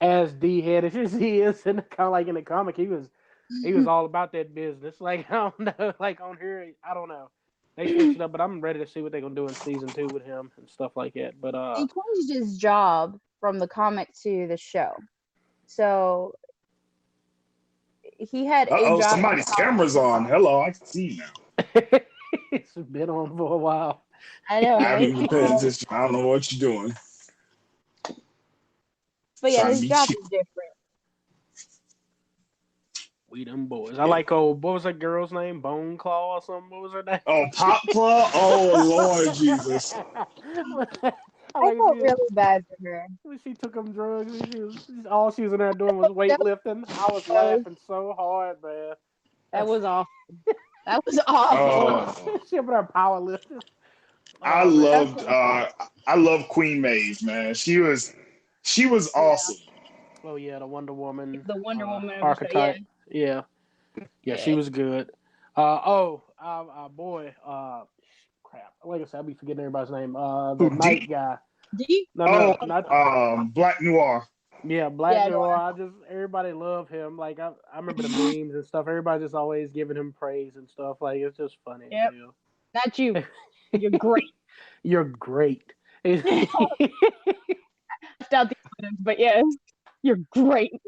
as D headed as he is in the in the comic. He was all about that business. Like I don't know, like on here, I don't know. they switched it up, but I'm ready to see what they're gonna do in season 2 with him and stuff like that. But He changed his job from the comic to the show. So he had a Uh-oh, job. somebody's camera's on. Hello, I can see you now. it's been on for a while. I know, I haven't right? even paid attention. I don't know what you're doing. But yeah, Trying to his be job cute. is different. We them boys. I like what was that girl's name? Bone Claw or something? What was her name? Oh, Pop Claw? Oh, Lord Jesus. I I like felt really bad for her. she took them drugs. All she was in there doing was weightlifting. I was laughing so hard, man. That was awful. That was awful. Oh, she up there powerlifting. I Oh, man. love Queen Maeve, man. She was awesome. Oh yeah, the Wonder Woman. The Wonder Woman of the show, archetype. Yeah, she was good. Boy, crap. Like I said, I'll be forgetting everybody's name. The Who, Night D? guy. D? No, Oh, not. Black Noir. Yeah, Black Yeah, Noir. Everybody love him. Like I remember the memes and stuff. Everybody just always giving him praise and stuff. Like it's just funny. Yep. Not you. You're great. You're great. Left out the evidence, but yes, you're great.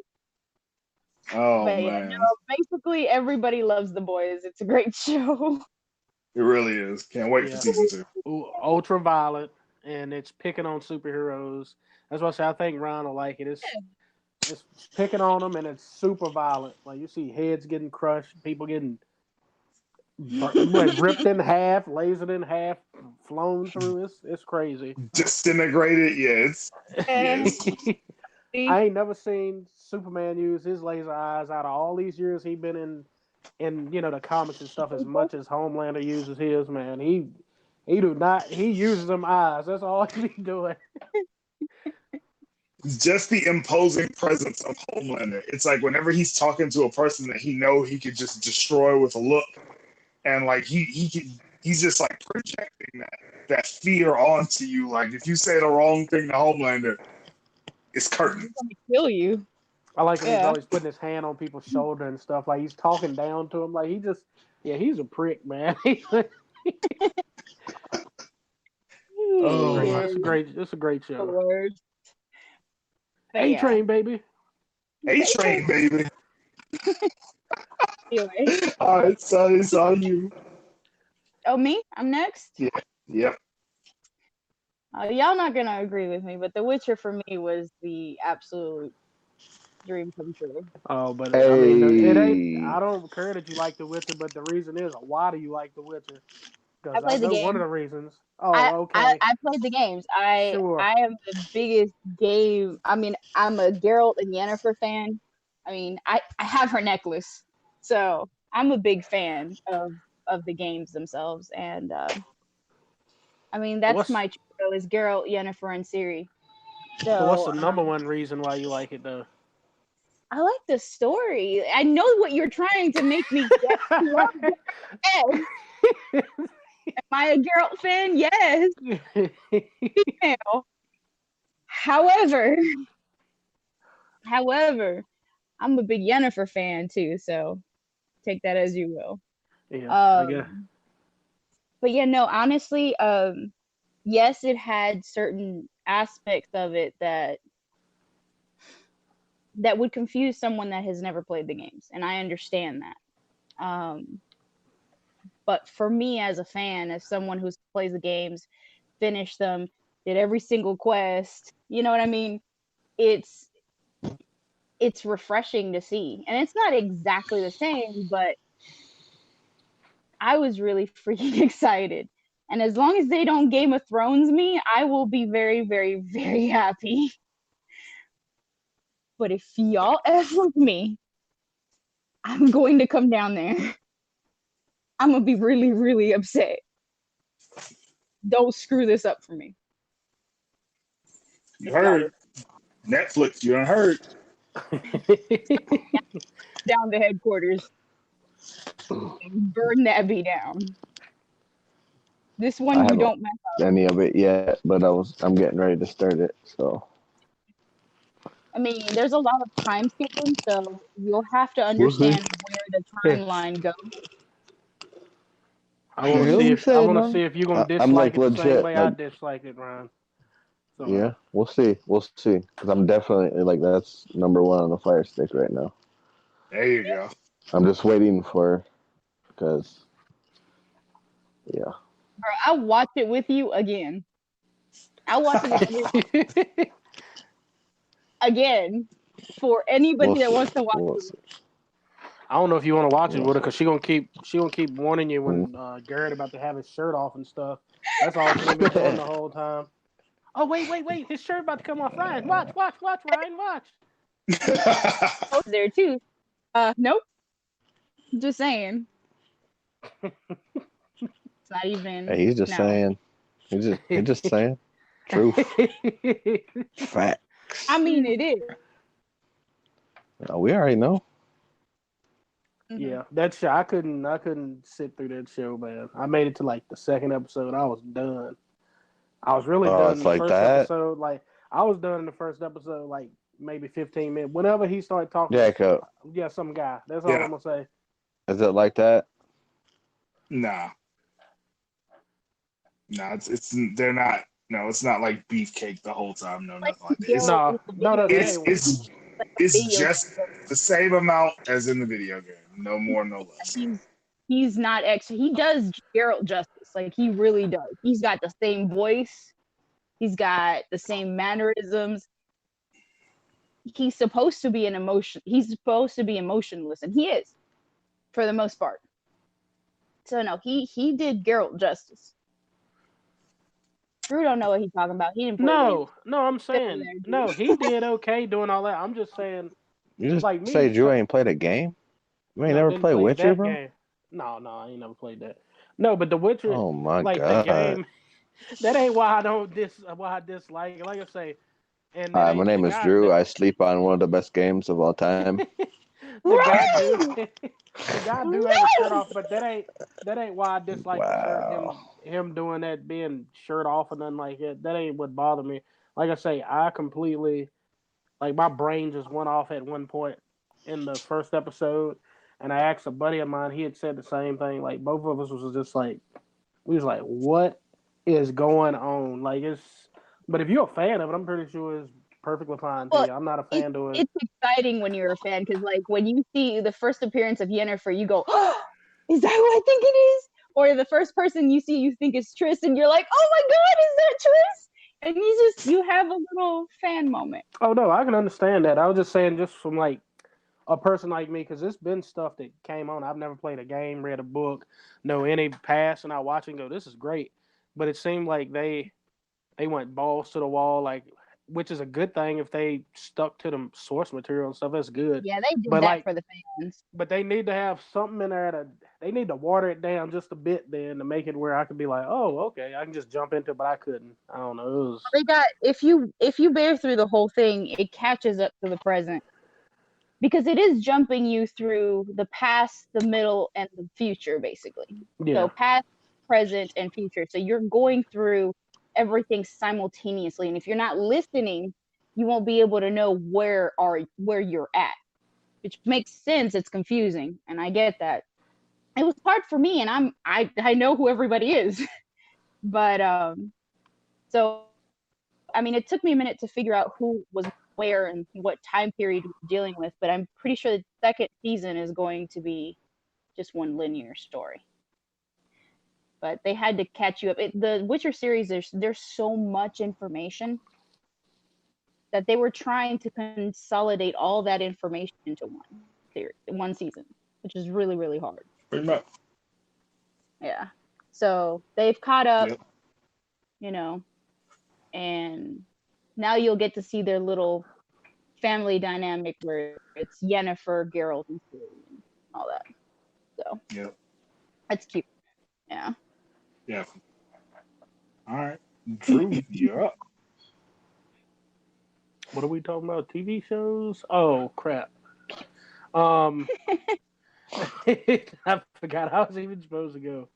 Oh, But man. yeah, no, basically everybody loves The Boys. It's a great show. It really is. Can't wait for season 2. Ooh, Ultraviolet, and it's picking on superheroes. That's why I say I think Ryan will like it. It's picking on them, and it's super violent. Like you see heads getting crushed, people getting ripped in half, lasered in half, flown through. It's crazy. Disintegrated, yes. Yes. I ain't never seen Superman use his laser eyes out of all these years he been in the comics and stuff as much as Homelander uses his. Man, he uses them eyes. That's all he be doing. Just the imposing presence of Homelander. It's like whenever he's talking to a person that he he could just destroy with a look, and like he's just like projecting that fear onto you. Like if you say the wrong thing to Homelander, it's curtain. He's gonna kill you. I like when he's always putting his hand on people's shoulder and stuff. Like he's talking down to him. Like he's a prick, man. Oh, it's a great The show. worst. But A Train, baby. A-Train, baby. Anyway. All right, so it's on you. Oh, me? I'm next? Yeah. Yep. Y'all not gonna agree with me, but The Witcher for me was the absolute dream come true. Oh, but I mean, it ain't. I don't care that you like The Witcher, but the reason is, why do you like The Witcher? Because I know one of the reasons. Oh, okay. I played the games. Sure. I am the biggest game. I mean, I'm a Geralt and Yennefer fan. I mean, I have her necklace, so I'm a big fan of the games themselves. And I mean, that's my trio is Geralt, Yennefer, and Ciri. So what's the number one reason why you like it, though? I like the story. I know what you're trying to make me get. Am I a Geralt fan? Yes. Female. However, I'm a big Yennefer fan too, so take that as you will. Yeah. But yeah, no, honestly, yes, it had certain aspects of it that would confuse someone that has never played the games, and I understand that. But for me as a fan, as someone who plays the games, finished them, did every single quest, you know what I mean? It's refreshing to see. And it's not exactly the same, but I was really freaking excited. And as long as they don't Game of Thrones me, I will be very, very, very happy. But if y'all F with me, I'm going to come down there. I'm going to be really, really upset. Don't screw this up for me. You heard. Netflix, you done heard. Down to headquarters. And burn that bee down. This one you don't mess up. Any of it yet, but I'm getting ready to start it, so. I mean, there's a lot of time skipping, so you'll have to understand where the timeline goes. I want to Really see if say none? you're gonna I'm dislike like it the same legit. way I Like, dislike it, Ryan. So, yeah, we'll see. We'll see. Because I'm definitely like that's number one on the fire stick right now. There you go. I'm just waiting for because yeah. Bro, I'll watch it with you again. I'll watch it with everyone again for anybody We'll that see. wants to watch We'll it. see. I don't know if you want to watch it We'll with her see. because she gonna keep warning you when Garrett about to have his shirt off and stuff. That's all she's gonna be doing the whole time. Oh wait! His shirt about to come off. Ryan, watch, Ryan, watch. Oh, there too. Nope. Just saying. It's not even. Hey, he's just no. saying. He's just saying. Truth. Fact. I mean, it is. We already know. Yeah, that show I couldn't sit through that show, man. I made it to like the second episode. I was done. I was really Oh, done it's in the like first that? episode. Like I was done in the first episode, like maybe 15 minutes. Whenever he started talking, Jacob, some guy. That's all Yeah. I'm gonna say. is it like that? Nah. It's they're not. No, it's not like beefcake the whole time. No, Like nothing like that. It's, No, that it's ain't. it's it's just the same amount as in the video game. No more, no less. He's not extra. He does Geralt justice. Like he really does. He's got the same voice. He's got the same mannerisms. He's supposed to be He's supposed to be emotionless, and he is, for the most part. So no, he did Geralt justice. Drew don't know what he's talking about. He didn't play games. No. I'm saying there, dude. no. He did okay doing all that. I'm just saying. You just Like me, say Drew so- ain't played a game? You ain't no, never didn't played play Witcher, that bro? game. No, I ain't never played that. No, but The Witcher, Oh my like god. the game, that ain't why I dislike it. Like I say, and that Hi, my ain't name the is guy. Drew. I sleep on one of the best games of all time. The guy do No! the guy do have a shirt off, but that ain't why I dislike the shirt. Wow. Him doing that, being shirt off and nothing like that. That ain't what bothered me. Like I say, I completely like my brain just went off at one point in the first episode, and I asked a buddy of mine. He had said the same thing. Like both of us was just like, we was like, what is going on? Like it's. But if you're a fan of it, I'm pretty sure it's perfectly fine to Well, you. I'm not a fan doing it. It's exciting when you're a fan because, like, when you see the first appearance of Yennefer, you go, oh, "Is that who I think it is?" Or the first person you see, you think is Triss, and you're like, "Oh my God, is that Triss?" And you have a little fan moment. Oh no, I can understand that. I was just saying, just from like a person like me, because it's been stuff that came on. I've never played a game, read a book, know any past, and I watch it and go, "This is great." But it seemed like they went balls to the wall, like, which is a good thing if they stuck to the source material and stuff. That's good. Yeah, they did But that like, for the fans. but they need to have something in there that they need to water it down just a bit, then to make it where I could be like, "Oh, okay, I can just jump into it," but I couldn't. I don't know. It was. They got if you bear through the whole thing, it catches up to the present because it is jumping you through the past, the middle, and the future, basically. Yeah. So past, present, and future. So you're going through everything simultaneously, and if you're not listening, you won't be able to know where you're at, which makes sense. It's confusing, and I get that. It was hard for me, and I know who everybody is, but so I mean, it took me a minute to figure out who was where and what time period we're dealing with, but I'm pretty sure the second season is going to be just one linear story. But they had to catch you up. The Witcher series, there's so much information that they were trying to consolidate all that information into one season, which is really, really hard. Pretty much. Yeah. So they've caught up, Yep. you know, and now you'll get to see their little family dynamic where it's Yennefer, Geralt, and Ciri and all that. So Yep. that's cute. Yeah. Yeah. All right. Drew, you're up. What are we talking about? TV shows? Oh crap! I forgot I was even supposed to go.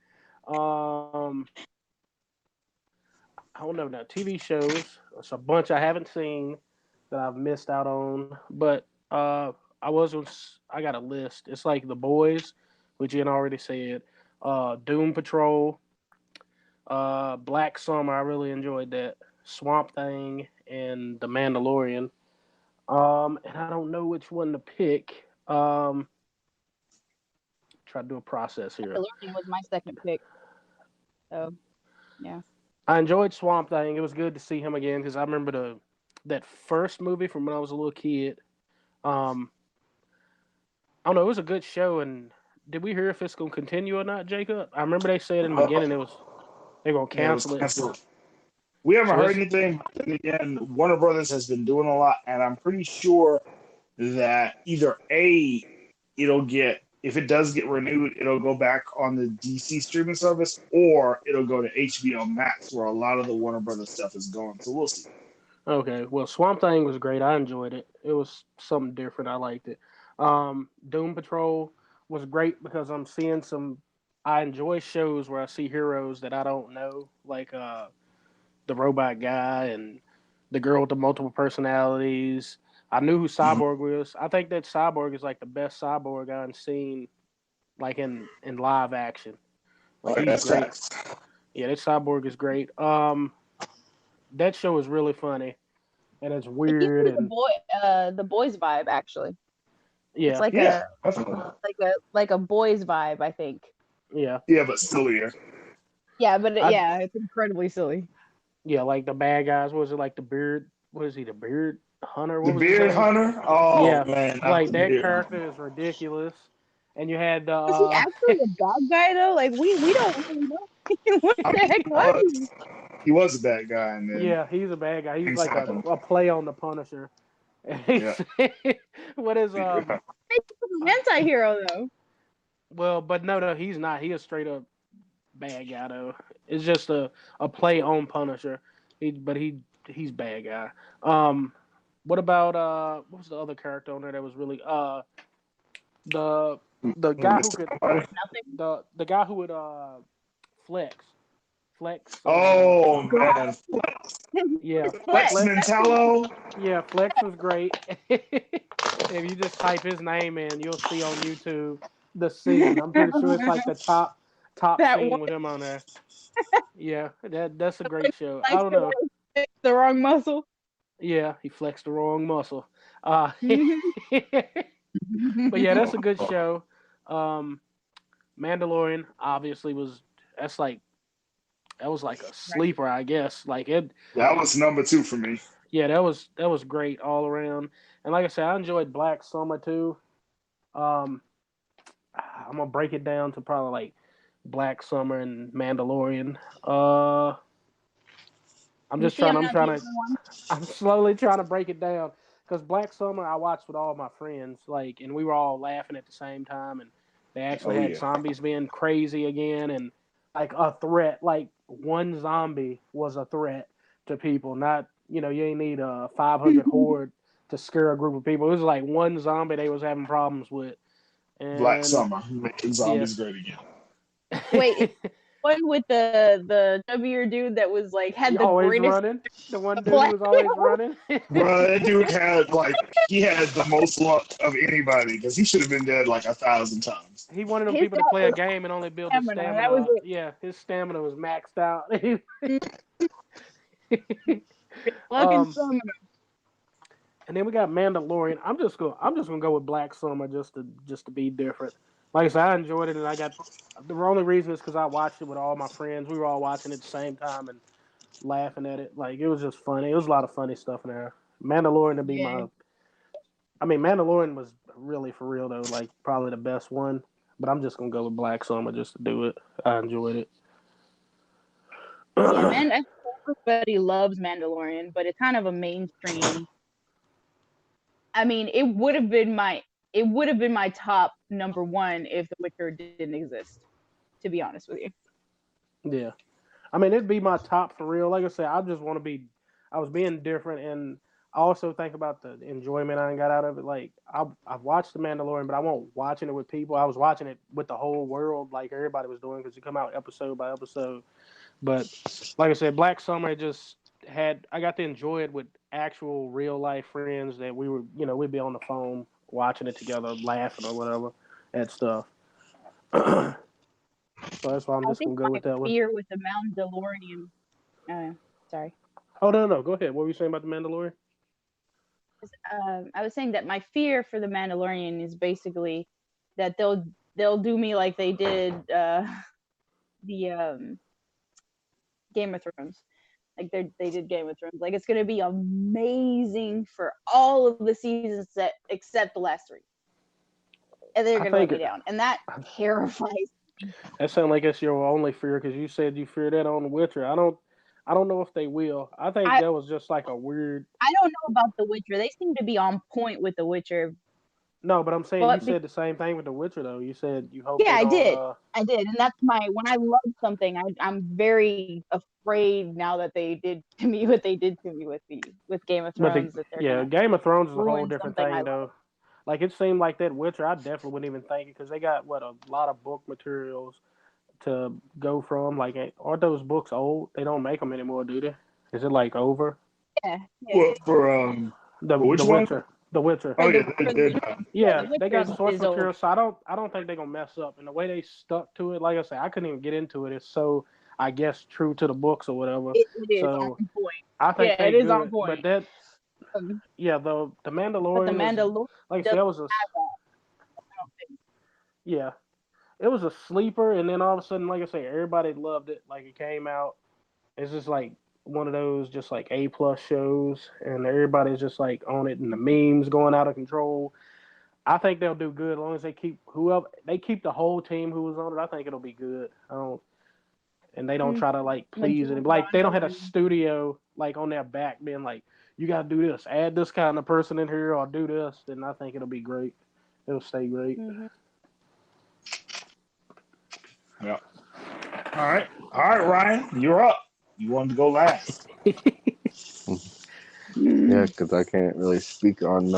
I don't know now. TV shows. It's a bunch I haven't seen that I've missed out on, but I got a list. It's like The Boys, which you had already said. Doom Patrol, Black Summer. I really enjoyed that. Swamp Thing and The Mandalorian. And I don't know which one to pick. Try to do a process here. Mandalorian was my second pick. So, yeah. I enjoyed Swamp Thing. It was good to see him again because I remember that first movie from when I was a little kid. I don't know. It was a good show, and did we hear if it's going to continue or not, Jacob? I remember they said in the beginning they're going to cancel it. Canceled. We haven't heard anything. But then again, Warner Brothers has been doing a lot, and I'm pretty sure that either it'll get, if it does get renewed, it'll go back on the DC streaming service, or it'll go to HBO Max, where a lot of the Warner Brothers stuff is going. So we'll see. Okay, well, Swamp Thing was great. I enjoyed it. It was something different. I liked it. Doom Patrol was great because I'm seeing I enjoy shows where I see heroes that I don't know, like the robot guy and the girl with the multiple personalities. I knew who Cyborg was. I think that Cyborg is like the best Cyborg I've seen, like in live action. Like he's great. Facts. Yeah, that Cyborg is great. That show is really funny, and it's weird. It gives me the boys vibe actually. Yeah, It's like Definitely. a boys vibe, I think. yeah, But sillier. Yeah, but it's incredibly silly. yeah. Like the bad guys. Was it like the beard? What is he? The beard hunter? The What was his Beard name? Hunter? Oh, Yeah, man. like that character is ridiculous. And you had the Was he actually a bad guy though? Like we don't really know. What the heck was he? He was a bad guy. And then, yeah, he's a bad guy. He's Things like happen. a play on the Punisher. Yeah. What is Anti-hero though. Well, but no, he's not. He is straight up bad guy though. It's just a play on Punisher. He's bad guy. What about what was the other character on there that was really the guy who could Nothing. the guy who would flex. Oh, man. Yeah, Flex Mentallo. Yeah, Flex was great. If you just type his name in, you'll see on YouTube the scene. I'm pretty sure it's like the top That scene one. with him on there. Yeah, that's a great show. I don't know. The wrong muscle. Yeah, he flexed the wrong muscle. But yeah, that's a good show. Mandalorian obviously was like a sleeper, I guess. Like it. That was number 2 for me. Yeah, that was great all around. And like I said, I enjoyed Black Summer too. I'm gonna break it down to probably like Black Summer and Mandalorian. I'm slowly trying to break it down because Black Summer I watched with all my friends, like, and we were all laughing at the same time, and they actually had zombies being crazy again, and like a threat, like one zombie was a threat to people. Not, you ain't need a 500 horde to scare a group of people. It was like one zombie they was having problems with. And, Black Summer, making zombies great again. Wait, one with the chubbier dude that was like had the always greatest running. The one dude who was always running. Bro, that dude had the most luck of anybody because he should have been dead like 1,000 times. He wanted them people to play a game and only build his stamina. That was it. Yeah, his stamina was maxed out. Summer. And then we got Mandalorian. I'm just gonna go with Black Summer just to be different. Like I said, I enjoyed it, and the only reason is because I watched it with all my friends. We were all watching it at the same time and laughing at it. Like, it was just funny. It was a lot of funny stuff in there. Mandalorian to be Mandalorian was really, for real though, like probably the best one. But I'm just gonna go with Black Summer just to do it. I enjoyed it. Yeah, man, I think everybody loves Mandalorian, but it's kind of a mainstream. I mean, it would have been my top number 1 if The Witcher didn't exist, to be honest with you. Yeah. I mean, it'd be my top for real. Like I said, I was being different, and I also think about the enjoyment I got out of it. Like, I've watched The Mandalorian, but I wasn't watching it with people. I was watching it with the whole world, like everybody was doing, because you come out episode by episode. But like I said, Black Summer I got to enjoy it with actual real life friends that we were, we'd be on the phone watching it together, laughing or whatever at stuff. So that's why I'm I just think gonna go my with that one. fear with the Mandalorian. Sorry. Oh no, go ahead. What were you saying about the Mandalorian? I was saying that my fear for the Mandalorian is basically that they'll do me like they did the Game of Thrones. Like they did Game of Thrones. Like it's gonna be amazing for all of the seasons except the last 3, and they're I gonna let think me down, and that terrifies. that sounds like it's your only fear because you said you fear that on The Witcher. I don't know if they will. I think I that was just like a weird. I don't know about The Witcher. They seem to be on point with The Witcher, No, but I'm saying you but said the same thing with The Witcher though. You said you hope yeah, they I don't. did. I did, and that's when I love something, I'm very afraid now that they did to me what they did to me with Game of But Thrones, that they're gonna Game of Thrones is a whole ruin different something I thing love. though. Like it seemed like that Witcher, I definitely wouldn't even think it because they got a lot of book materials to go from. Like, aren't those books old? They don't make them anymore, do they? Is it like over? Yeah. What for The which one? Witcher, The Witcher. Oh yeah, For they're the done. Yeah, The they got Witcher source is old. material, so I don't think they're gonna mess up. And the way they stuck to it, like I said, I couldn't even get into it. It's so I guess true to the books or whatever. It is So on point. I think Yeah, they it is good. on point. But that Um, the but the Mandalorian is Mandalorian like I said, doesn't that was a have that. I don't think. yeah, it was a sleeper, and then all of a sudden, like I say, everybody loved it. Like it came out, it's just like one of those just like A+ shows, and everybody's just like on it, and the memes going out of control. I think they'll do good as long as they keep the whole team who was on it. I think it'll be good. And they don't try to like please it. Like they don't have a studio like on their back being like, you gotta do this, add this kind of person in here, or do this. Then I think it'll be great. It'll stay great. Mm-hmm. Yeah. All right, Ryan, you're up. You wanted to go last. Yeah, because I can't really speak on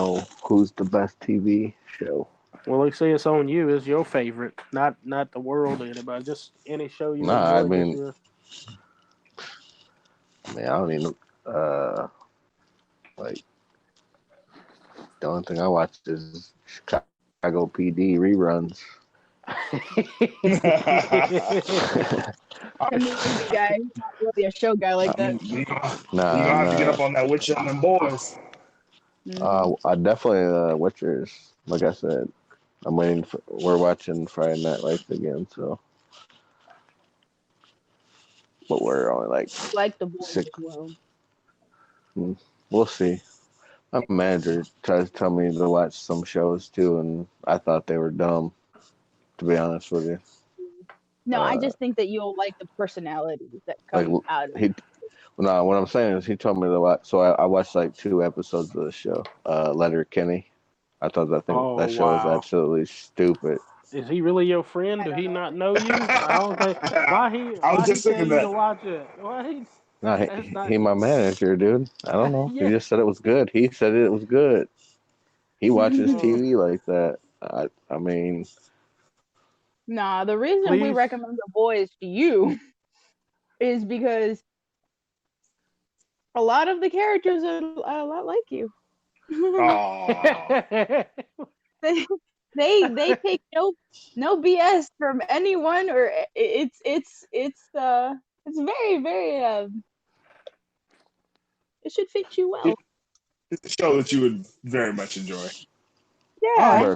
who's the best TV show. Well, they say it's on you. It's your favorite, not the world or anybody. Just any show you Nah, I enjoyed this mean, year. I don't even like the only thing I watch is Chicago PD reruns. I'm a movie guy, not really a show guy like that. You Nah, gonna have to get up on that Witcher and them boys. I definitely Witchers. Like I said, we're watching Friday Night Lights again, so. But we're only like the boys 6. as well. We'll see. My manager tries to tell me to watch some shows too, and I thought they were dumb, to be honest with you. No, I just think that you'll like the personalities that come Like out of it. No, what I'm saying is he told me to watch. So I watched like 2 episodes of the show. Letterkenny. I that show was absolutely stupid. Is he really your friend? Do he not know you? I don't think. I was just thinking that. To watch it? Why? No, he my manager, dude. I don't know. Yeah. He just said it was good. He said it was good. He watches TV like that. I mean. Nah, the reason we recommend The Boys to you is because a lot of the characters are a lot like you. They take no BS from anyone, or it's very, very it should fit you well. It's a show that you would very much enjoy. Yeah.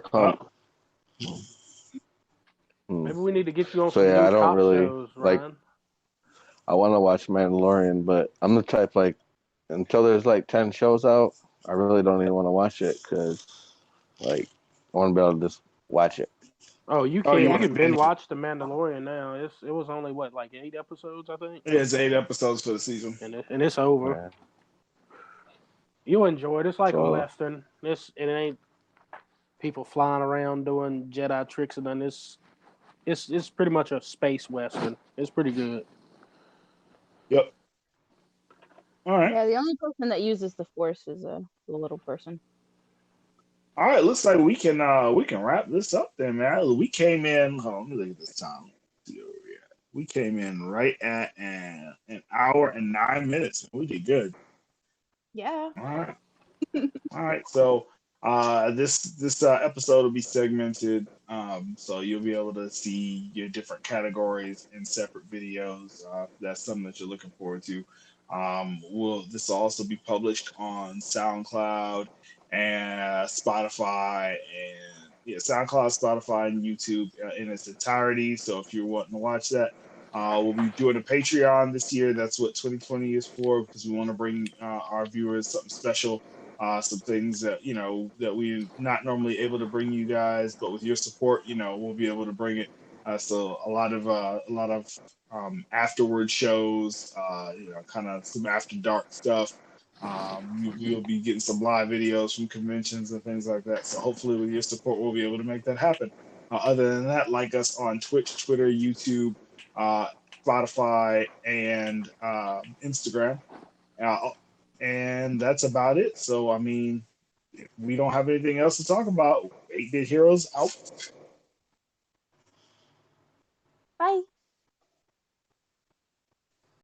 Maybe we need to get you on So some new I don't cop really shows, Ryan. like. I want to watch Mandalorian, but I'm the type like until there's like 10 shows out, I really don't even want to watch it because like I want to be able to just watch it. Oh, you can. You can binge watch The Mandalorian now. It was only like 8 episodes, I think. Yeah, it's 8 episodes for the season, and it's over. Man. You'll enjoy it. It's like a western. It ain't people flying around doing Jedi tricks and then it's pretty much a space western. It's pretty good. Yep. All right. Yeah, the only person that uses the Force is the little person. All right, looks like we can wrap this up then, man. We came in. Hold on, let me look at this time. We came in right at an hour and 9 minutes. We did good. Yeah. All right. All right. So This episode will be segmented, so you'll be able to see your different categories in separate videos. That's something that you're looking forward to. This will also be published on SoundCloud and Spotify, and SoundCloud, Spotify, and YouTube in its entirety. So if you're wanting to watch that, we'll be doing a Patreon this year. That's what 2020 is for, because we want to bring our viewers something special. Some things that that we're not normally able to bring you guys, but with your support, we'll be able to bring it. So a lot of afterward shows, kind of some after dark stuff. We'll be getting some live videos from conventions and things like that. So hopefully, with your support, we'll be able to make that happen. Other than that, like us on Twitch, Twitter, YouTube, Spotify, and Instagram. And that's about it. So, I mean, if we don't have anything else to talk about, 8-Bit Heroes out. Bye.